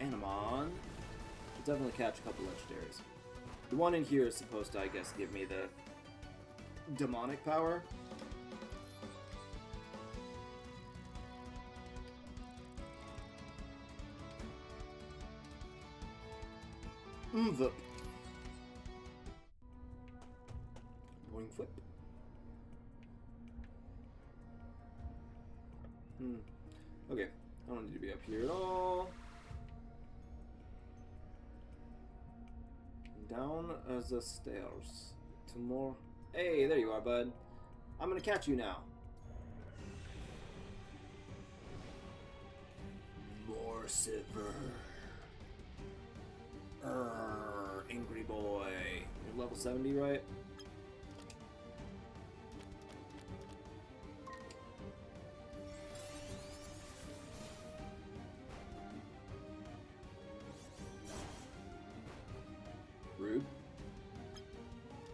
Animon. Definitely catch a couple legendaries. The one in here is supposed to, I guess, give me the demonic power. The Boing flip. Okay, I don't need to be up here at all. Down as the stairs to more. Hey, there you are, bud. I'm gonna catch you now. More silver. Angry boy. You're level 70, right? Rude.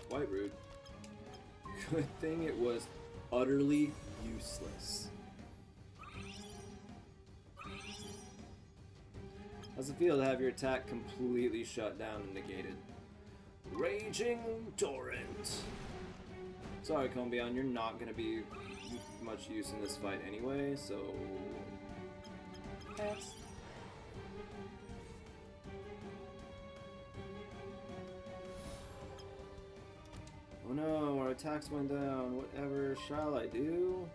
Quite rude. Good thing it was utterly useless. How's it feel to have your attack completely shut down and negated? Raging Torrent. Sorry, Combion, you're not going to be much use in this fight anyway, so... Pass. Oh no, our attacks went down. Whatever shall I do?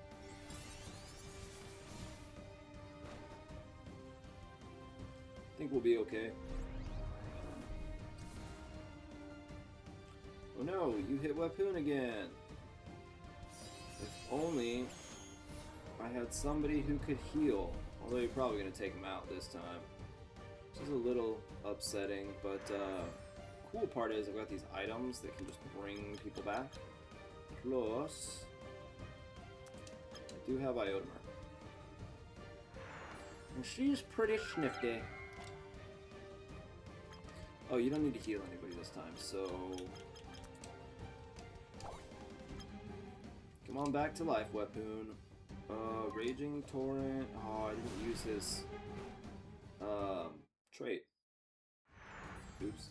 I think we'll be okay. Oh no, you hit Weapon again. If only I had somebody who could heal. Although you're probably going to take him out this time. Which is a little upsetting, but cool part is I've got these items that can just bring people back. Plus, I do have Iotimer. And she's pretty snifty. Oh, you don't need to heal anybody this time, so... Come on back to life, Weapon. Raging Torrent. Oh, I didn't use his trait. Oops.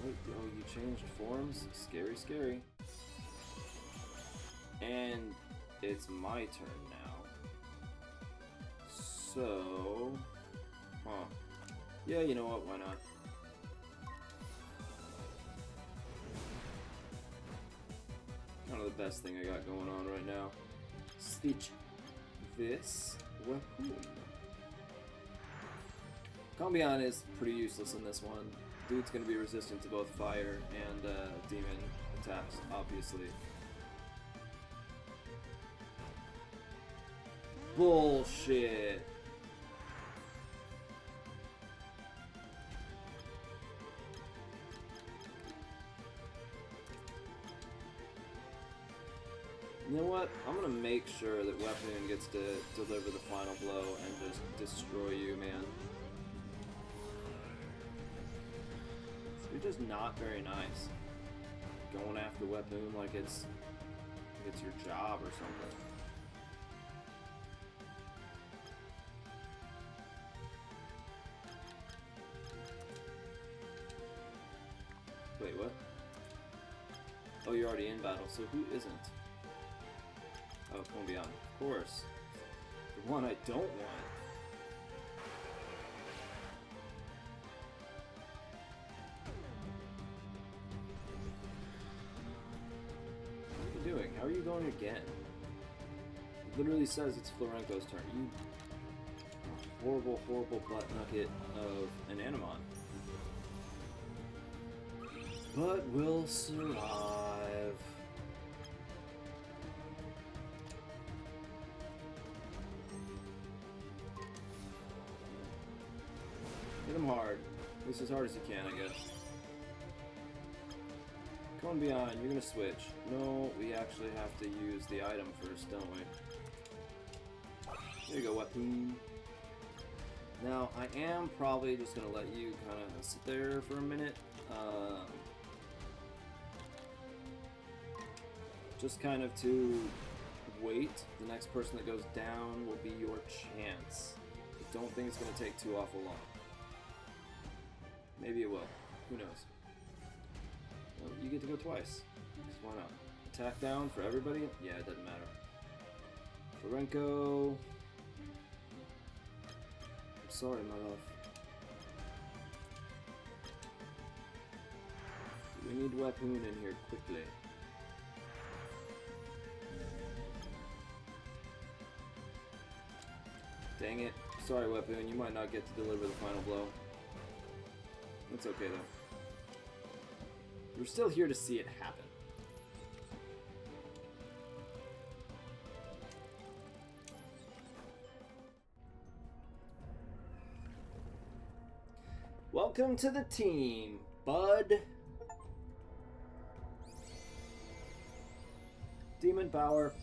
Wait, oh, you changed forms? Scary, scary. And it's my turn now. So... Huh. Yeah, you know what, why not? Kind of the best thing I got going on right now. Stitch this weapon. Combion is pretty useless in this one. Dude's gonna be resistant to both fire and demon attacks, obviously. Bullshit. You know what? I'm gonna make sure that Weapon gets to deliver the final blow and just destroy you, man. You're just not very nice. Going after Weapon like it's your job or something. Wait, what? Oh, you're already in battle, so who isn't? Oh, Combion, of course. The one I don't want. What are you doing? How are you going again? It literally says it's Florenco's turn. You horrible, horrible butt nugget of an Animon. But we'll survive. Hit him hard. At least as hard as you can, I guess. Phone behind, you're gonna switch. No, we actually have to use the item first, don't we? There you go, weapon. Now, I am probably just gonna let you kind of sit there for a minute. Just kind of to wait. The next person that goes down will be your chance. I don't think it's gonna take too awful long. Maybe it will. Who knows? Well, you get to go twice. Just why not? Attack down for everybody? Yeah, it doesn't matter. Florenko. I'm sorry, my love. We need Weapon in here quickly. Dang it. Sorry, Weapon. You might not get to deliver the final blow. It's okay, though. We're still here to see it happen. Welcome to the team, bud. Demon power.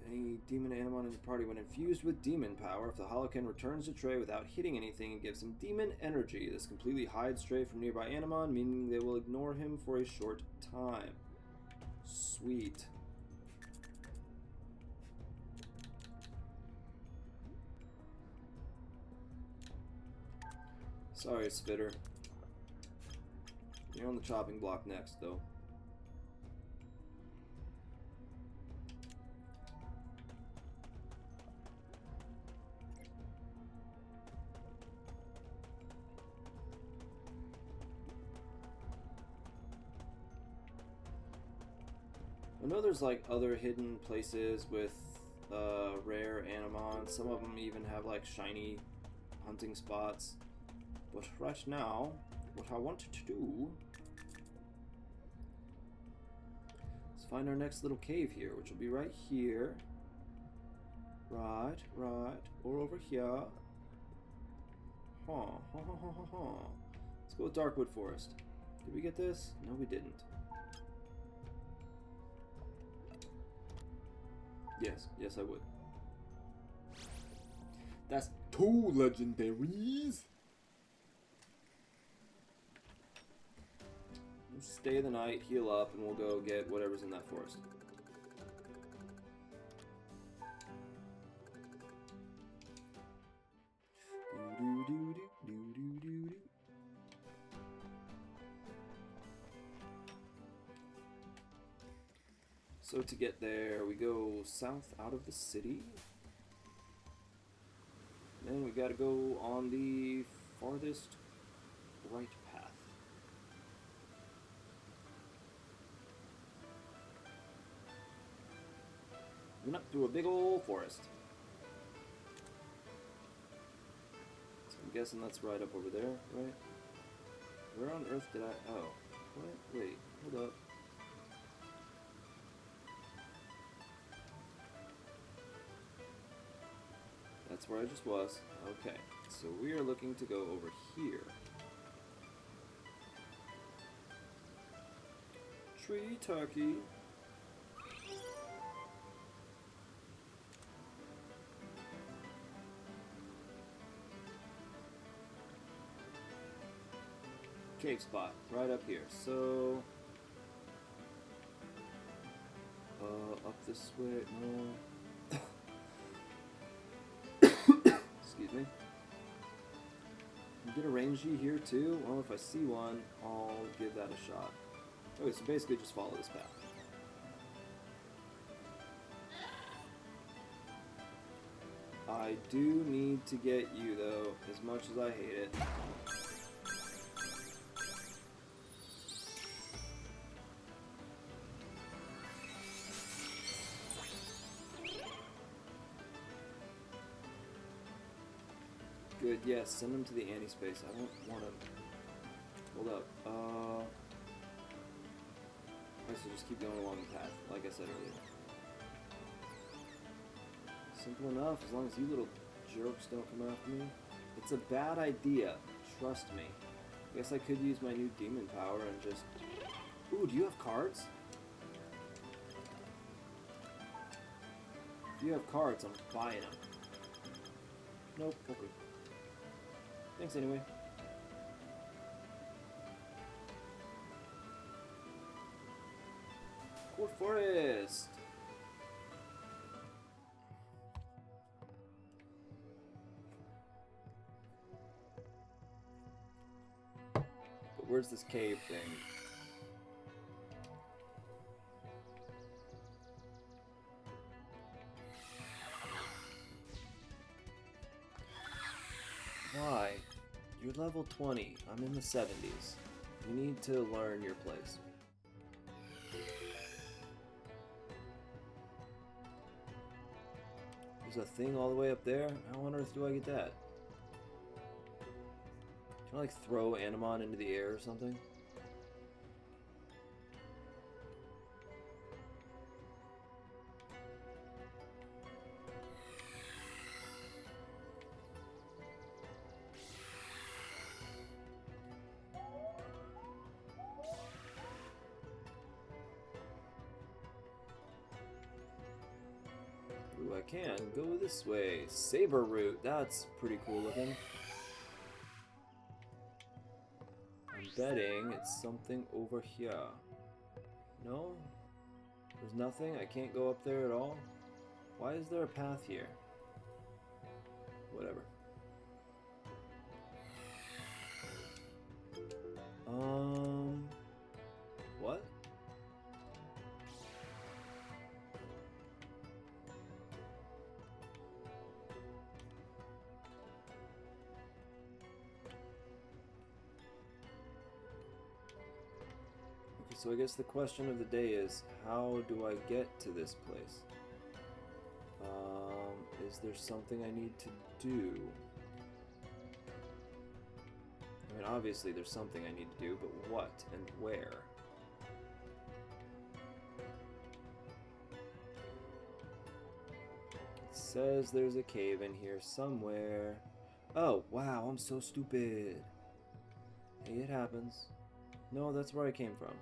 Any demon Animon in your party, when infused with demon power, if the Holocan returns the tray without hitting anything, it gives him demon energy. This completely hides Tray from nearby Animon, meaning they will ignore him for a short time. Sweet. Sorry, Spitter. You're on the chopping block next, though. I know there's like other hidden places with rare Animon. Some of them even have like shiny hunting spots. But right now, what I want to do is find our next little cave here, which will be right here. Right, or over here. Let's go with Darkwood Forest. Did we get this? No, we didn't. Yes, I would. That's 2 legendaries. We'll stay the night, heal up, and we'll go get whatever's in that forest. So to get there, we go south out of the city. Then we gotta go on the farthest right path. And up through a big old forest. So I'm guessing that's right up over there, right? Where on earth did I... Oh. What? Wait, hold up. That's where I just was. Okay, so we are looking to go over here. Tree turkey. Cave spot, right up here. So, up this way, no. Excuse me. Get a rangy here too? Well, if I see one, I'll give that a shot. Okay, so basically just follow this path. I do need to get you though, as much as I hate it. Good, yes, send him to the anti-space. I don't want to... Hold up. I should just keep going along the path, like I said earlier. Simple enough, as long as you little jerks don't come after me. It's a bad idea. Trust me. I guess I could use my new demon power and just... Ooh, do you have cards? If you have cards, I'm buying them. Nope, okay. Thanks anyway. Court Forest! But where's this cave thing? Why? You're level 20. I'm in the 70s. You need to learn your place. There's a thing all the way up there? How on earth do I get that? Can I like throw Animon into the air or something? Ooh, I can go this way. Saber root. That's pretty cool looking. I'm betting it's something over here. No? There's nothing? I can't go up there at all? Why is there a path here? Whatever. What? Okay, so I guess the question of the day is, how do I get to this place? Is there something I need to do? I mean, obviously there's something I need to do, but what and where? It says there's a cave in here somewhere. Oh, wow, I'm so stupid. Hey, it happens. No, that's where I came from.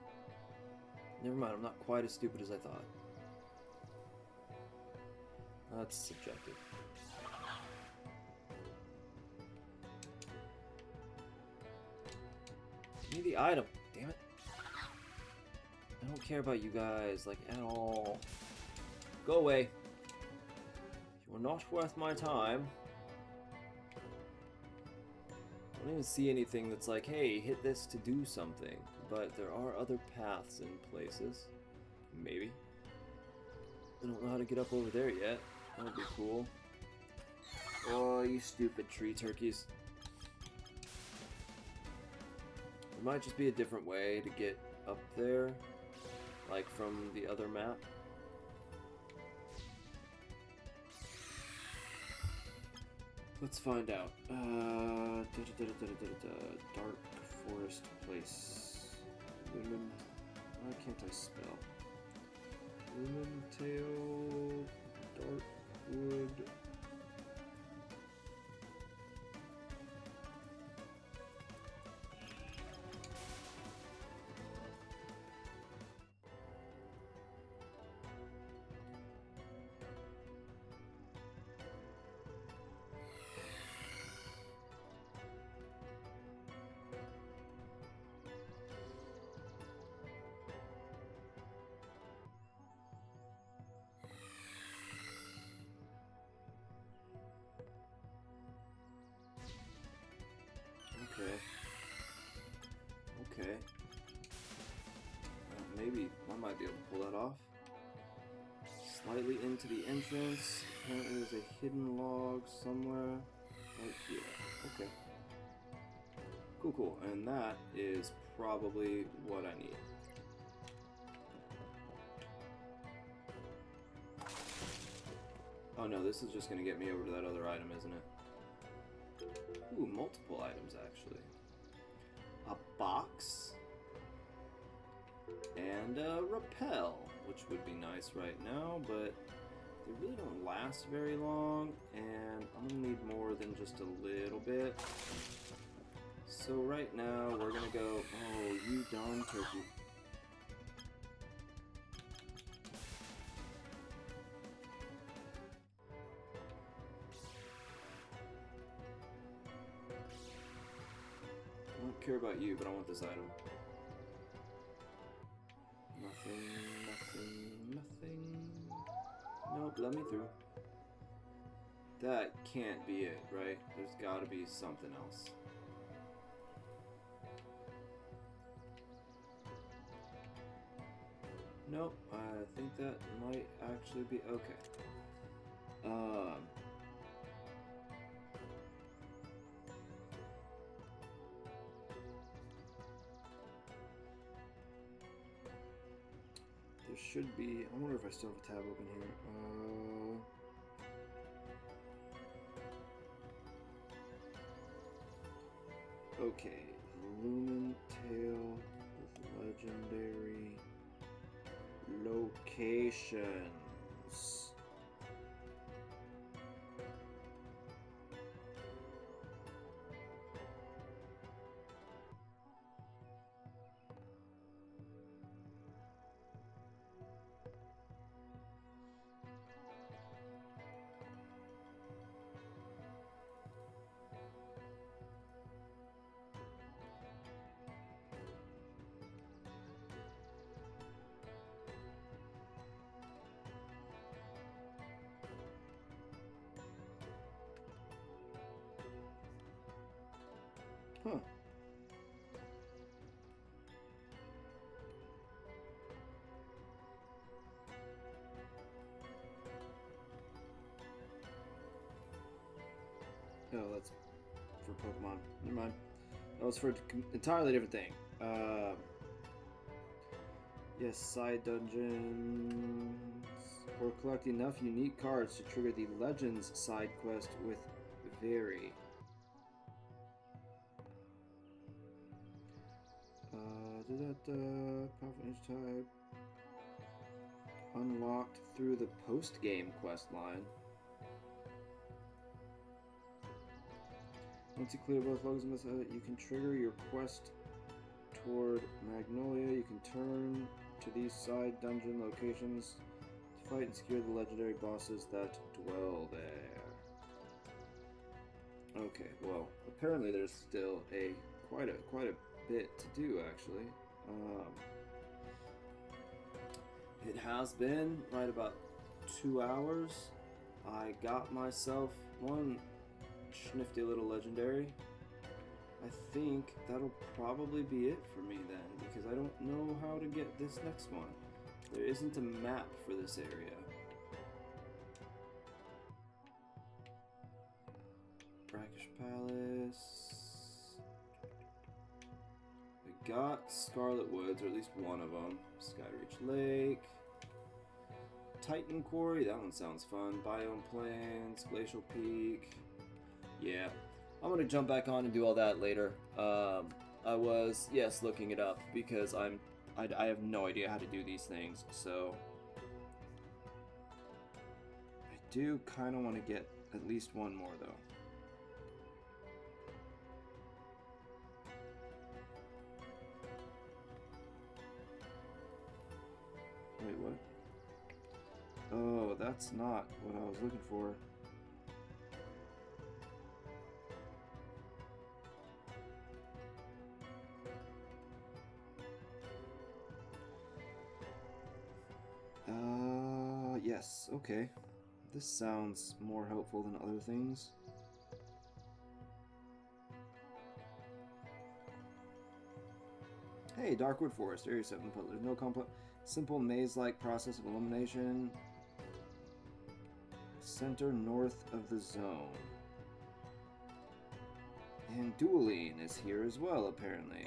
Never mind, I'm not quite as stupid as I thought. That's subjective. Give me the item. Damn it. I don't care about you guys, like, at all. Go away. You are not worth my time. I don't even see anything that's like, hey, hit this to do something. But there are other paths in places. Maybe. I don't know how to get up over there yet. That would be cool. Oh, you stupid tree turkeys. There might just be a different way to get up there, like from the other map. Let's find out. Dark Forest Place. Lumen. Why can't I spell? LumenTale. Darkwood. Okay. Maybe I might be able to pull that off. Slightly into the entrance. Apparently there's a hidden log somewhere. Right here. Okay. Cool. And that is probably what I need. Oh no, this is just gonna get me over to that other item, isn't it? Ooh, multiple items actually. A box and a rappel, which would be nice right now, but they really don't last very long, and I'm gonna need more than just a little bit. So right now we're gonna go. Oh, you darn turkey! I don't care about you, but I want this item. Nothing, nothing, nothing. Nope, let me through. That can't be it, right? There's gotta be something else. Nope, I think that might actually be okay. There should be. I wonder if I still have a tab open here. Okay, LumenTale with legendary locations. Huh. Oh, that's for Pokemon. Never mind. That was for an entirely different thing. Yes, side dungeons. Or collect enough unique cards to trigger the Legends side quest with Vary. Powerful each type. Unlocked through the post-game quest line. Once you clear both logos, you can trigger your quest toward Magnolia. You can turn to these side dungeon locations to fight and secure the legendary bosses that dwell there. Okay, well, apparently there's still quite a bit to do actually. It has been right about 2 hours. I got myself one nifty little legendary. I think that'll probably be it for me then, because I don't know how to get this next one. There isn't a map for this area. Brackish Palace. We got Scarlet Woods, or at least one of them. Skyreach Lake. Titan Quarry, that one sounds fun. Biome Plains, Glacial Peak. Yeah, I'm gonna jump back on and do all that later. I was, yes, looking it up because I have no idea how to do these things, so I do kind of want to get at least one more though. Wait, what? Oh, that's not what I was looking for. Yes, okay. This sounds more helpful than other things. Hey, Darkwood Forest, Area 7, but there's no complex, simple maze-like process of elimination. Center north of the zone. And Dueling is here as well, apparently.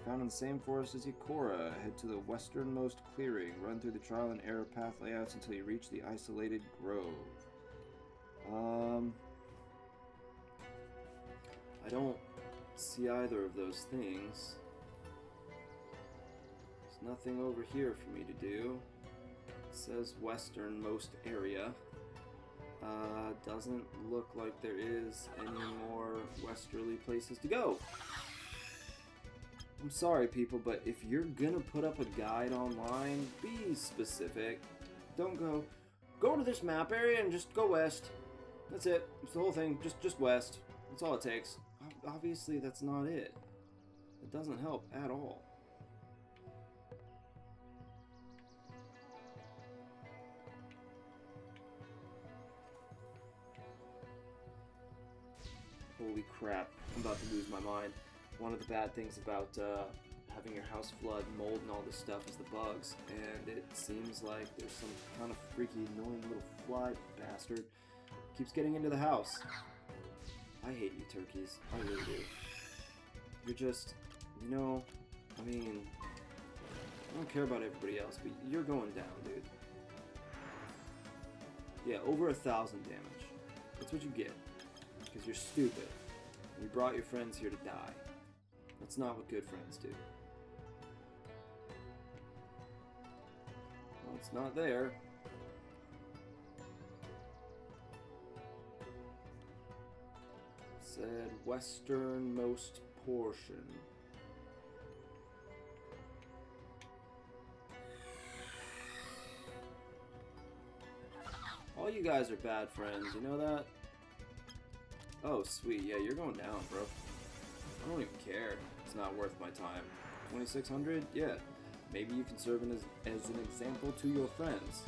Found in the same forest as Yakora, head to the westernmost clearing. Run through the trial and error path layouts until you reach the isolated grove. I don't see either of those things. There's nothing over here for me to do. It says westernmost area. Doesn't look like there is any more westerly places to go. I'm sorry, people, but if you're gonna put up a guide online, be specific. Don't go to this map area and just go west. That's it. It's the whole thing. Just west. That's all it takes. Obviously, that's not it. It doesn't help at all. Holy crap, I'm about to lose my mind. One of the bad things about having your house flood, mold, and all this stuff is the bugs, and it seems like there's some kind of freaky, annoying little fly bastard keeps getting into the house. I hate you, turkeys. I really do. You're just, you know, I mean, I don't care about everybody else, but you're going down, dude. Yeah, over 1,000 damage. That's what you get. Because you're stupid. And you brought your friends here to die. That's not what good friends do. Well, it's not there. It said westernmost portion. All you guys are bad friends, you know that? Oh, sweet. Yeah, you're going down, bro. I don't even care. It's not worth my time. 2,600? Yeah. Maybe you can serve as an example to your friends.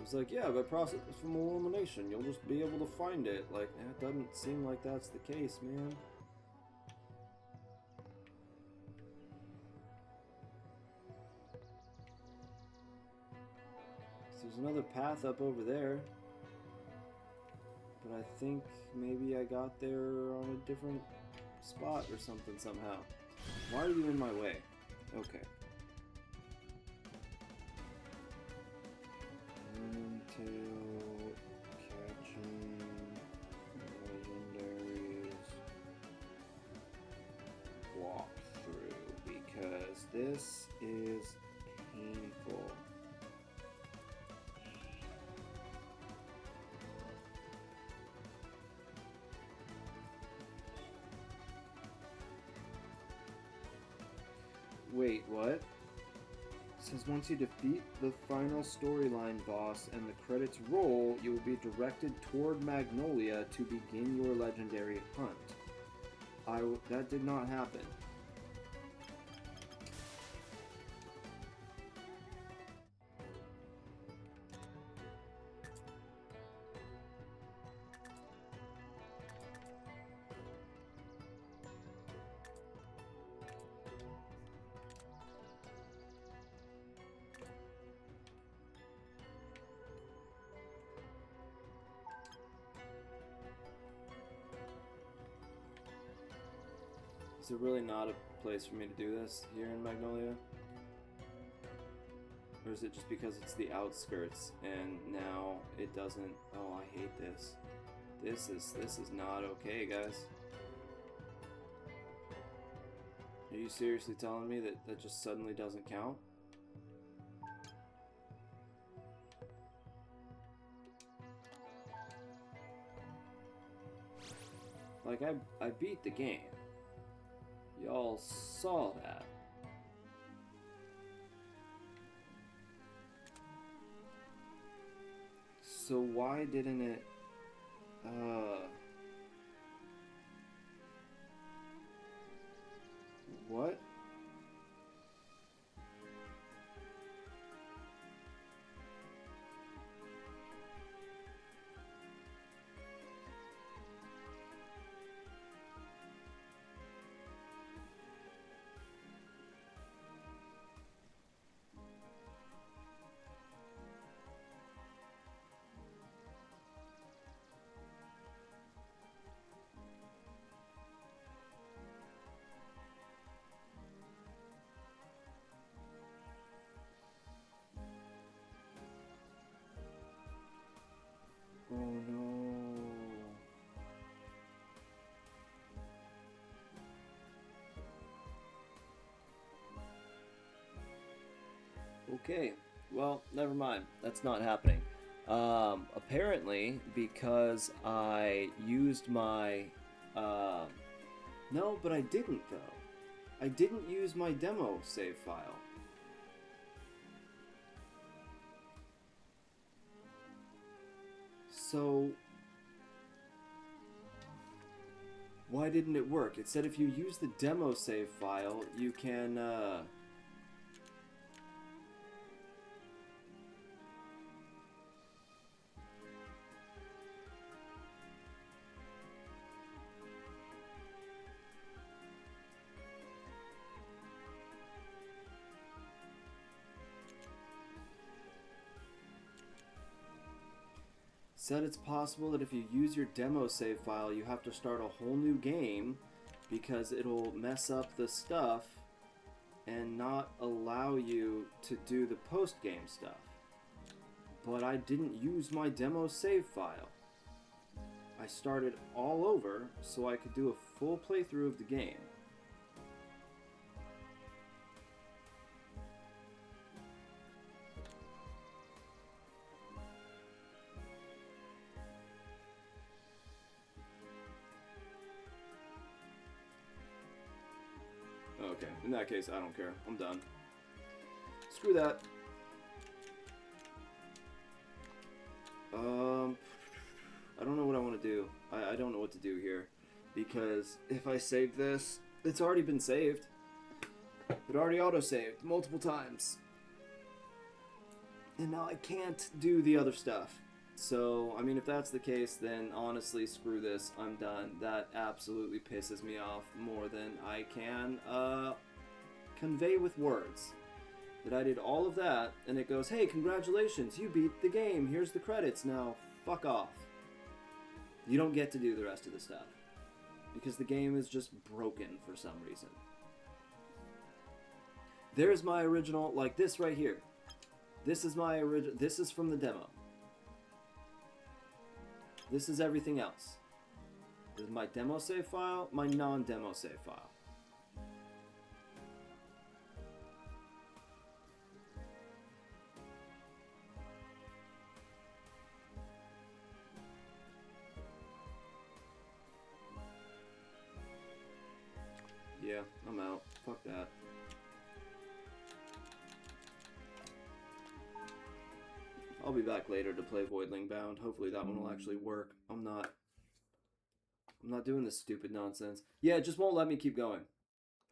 It's like, yeah, by process from elimination, you'll just be able to find it. Like, it doesn't seem like that's the case, man. There's another path up over there, but I think maybe I got there on a different spot or something somehow. Why are you in my way? Okay. LumenTale, catching legendaries, walkthrough, because this is painful. Wait, what? It says once you defeat the final storyline boss and the credits roll, you will be directed toward Magnolia to begin your legendary hunt. That did not happen. Is there really not a place for me to do this here in Magnolia? Or is it just because it's the outskirts and now it doesn't... Oh, I hate this. This is not okay, guys. Are you seriously telling me that that just suddenly doesn't count? Like, I beat the game. Y'all saw that. So why didn't it... What? Okay, well, never mind. That's not happening. Apparently, because I used my. Uh, No, but I didn't, though. I didn't use my demo save file. So, why didn't it work? It said if you use the demo save file, you can, said it's possible that if you use your demo save file, you have to start a whole new game because it'll mess up the stuff and not allow you to do the post game stuff. But I didn't use my demo save file. I started all over so I could do a full playthrough of the game. Okay, in that case, I don't care. I'm done. Screw that. I don't know what I want to do. I don't know what to do here. Because if I save this, it's already been saved. It already auto-saved multiple times. And now I can't do the other stuff. So, I mean, if that's the case, then honestly, screw this. I'm done. That absolutely pisses me off more than I can convey with words. That I did all of that, and it goes, hey, congratulations, you beat the game. Here's the credits. Now, fuck off. You don't get to do the rest of the stuff. Because the game is just broken for some reason. There's my original, like this right here. This is my original, this is from the demo. This is everything else. This is my demo save file, my non-demo save file. Yeah, I'm out. Fuck that. I'll be back later to play Voidling Bound. Hopefully that one will actually work. I'm not doing this stupid nonsense. Yeah, it just won't let me keep going.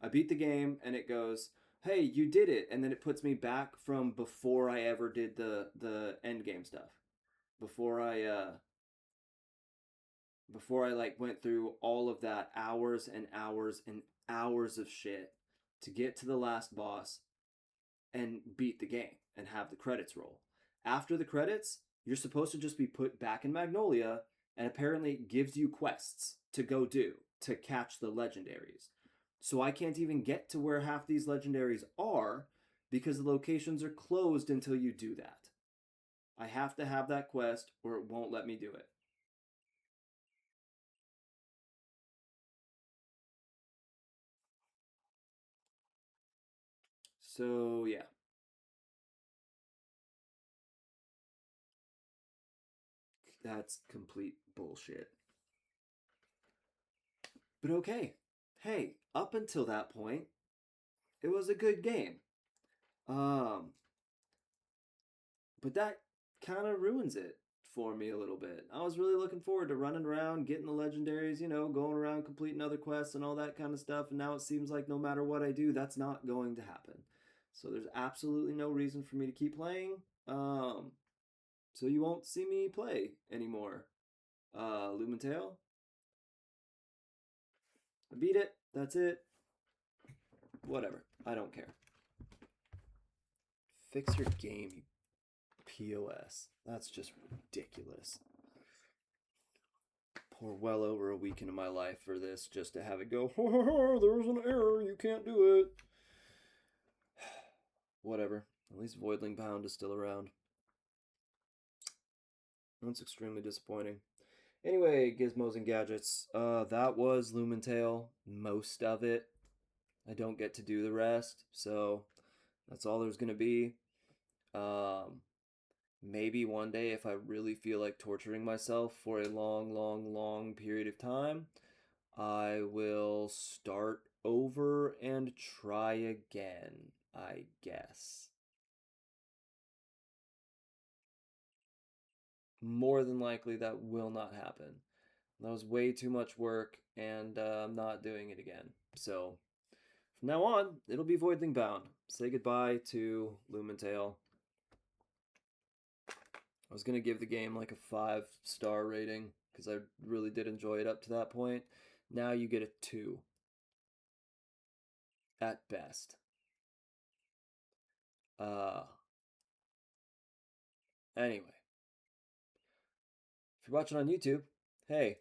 I beat the game and it goes, "Hey, you did it." And then it puts me back from before I ever did the end game stuff. Before I like went through all of that hours and hours and hours of shit to get to the last boss and beat the game and have the credits roll. After the credits, you're supposed to just be put back in Magnolia, and apparently it gives you quests to go do to catch the legendaries. So I can't even get to where half these legendaries are because the locations are closed until you do that. I have to have that quest or it won't let me do it. So, yeah. That's complete bullshit. But okay. Hey, up until that point, it was a good game. Um, but that kind of ruins it for me a little bit. I was really looking forward to running around, getting the legendaries, going around completing other quests and all that kind of stuff. And now it seems like no matter what I do, that's not going to happen. So there's absolutely no reason for me to keep playing. So you won't see me play anymore. LumenTale. I beat it. That's it. Whatever. I don't care. Fix your game, you POS. That's just ridiculous. Pour well over a week into my life for this just to have it go, there's an error, you can't do it. Whatever. At least Voidling Bound is still around. That's extremely disappointing. Anyway, Gizmos and Gadgets. That was LumenTale. Most of it. I don't get to do the rest, so that's all there's gonna be. Um, Maybe one day, if I really feel like torturing myself for a long, long, long period of time, I will start over and try again, I guess. More than likely, that will not happen. That was way too much work, and I'm not doing it again. So, from now on, it'll be Voidling Bound. Say goodbye to LumenTale. I was gonna give the game like a 5-star rating because I really did enjoy it up to that point. Now you get a 2 at best. Uh, anyway, if you're watching on YouTube, hey,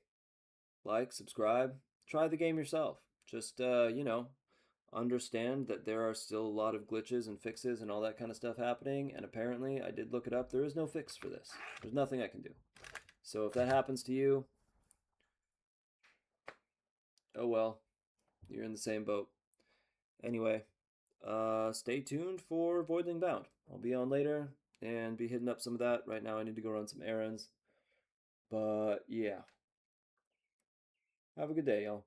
like, subscribe, try the game yourself. Just, understand that there are still a lot of glitches and fixes and all that kind of stuff happening. And apparently, I did look it up. There is no fix for this. There's nothing I can do. So if that happens to you, oh well, you're in the same boat. Anyway, stay tuned for Voidling Bound. I'll be on later and be hitting up some of that. Right now, I need to go run some errands. But yeah, have a good day, y'all.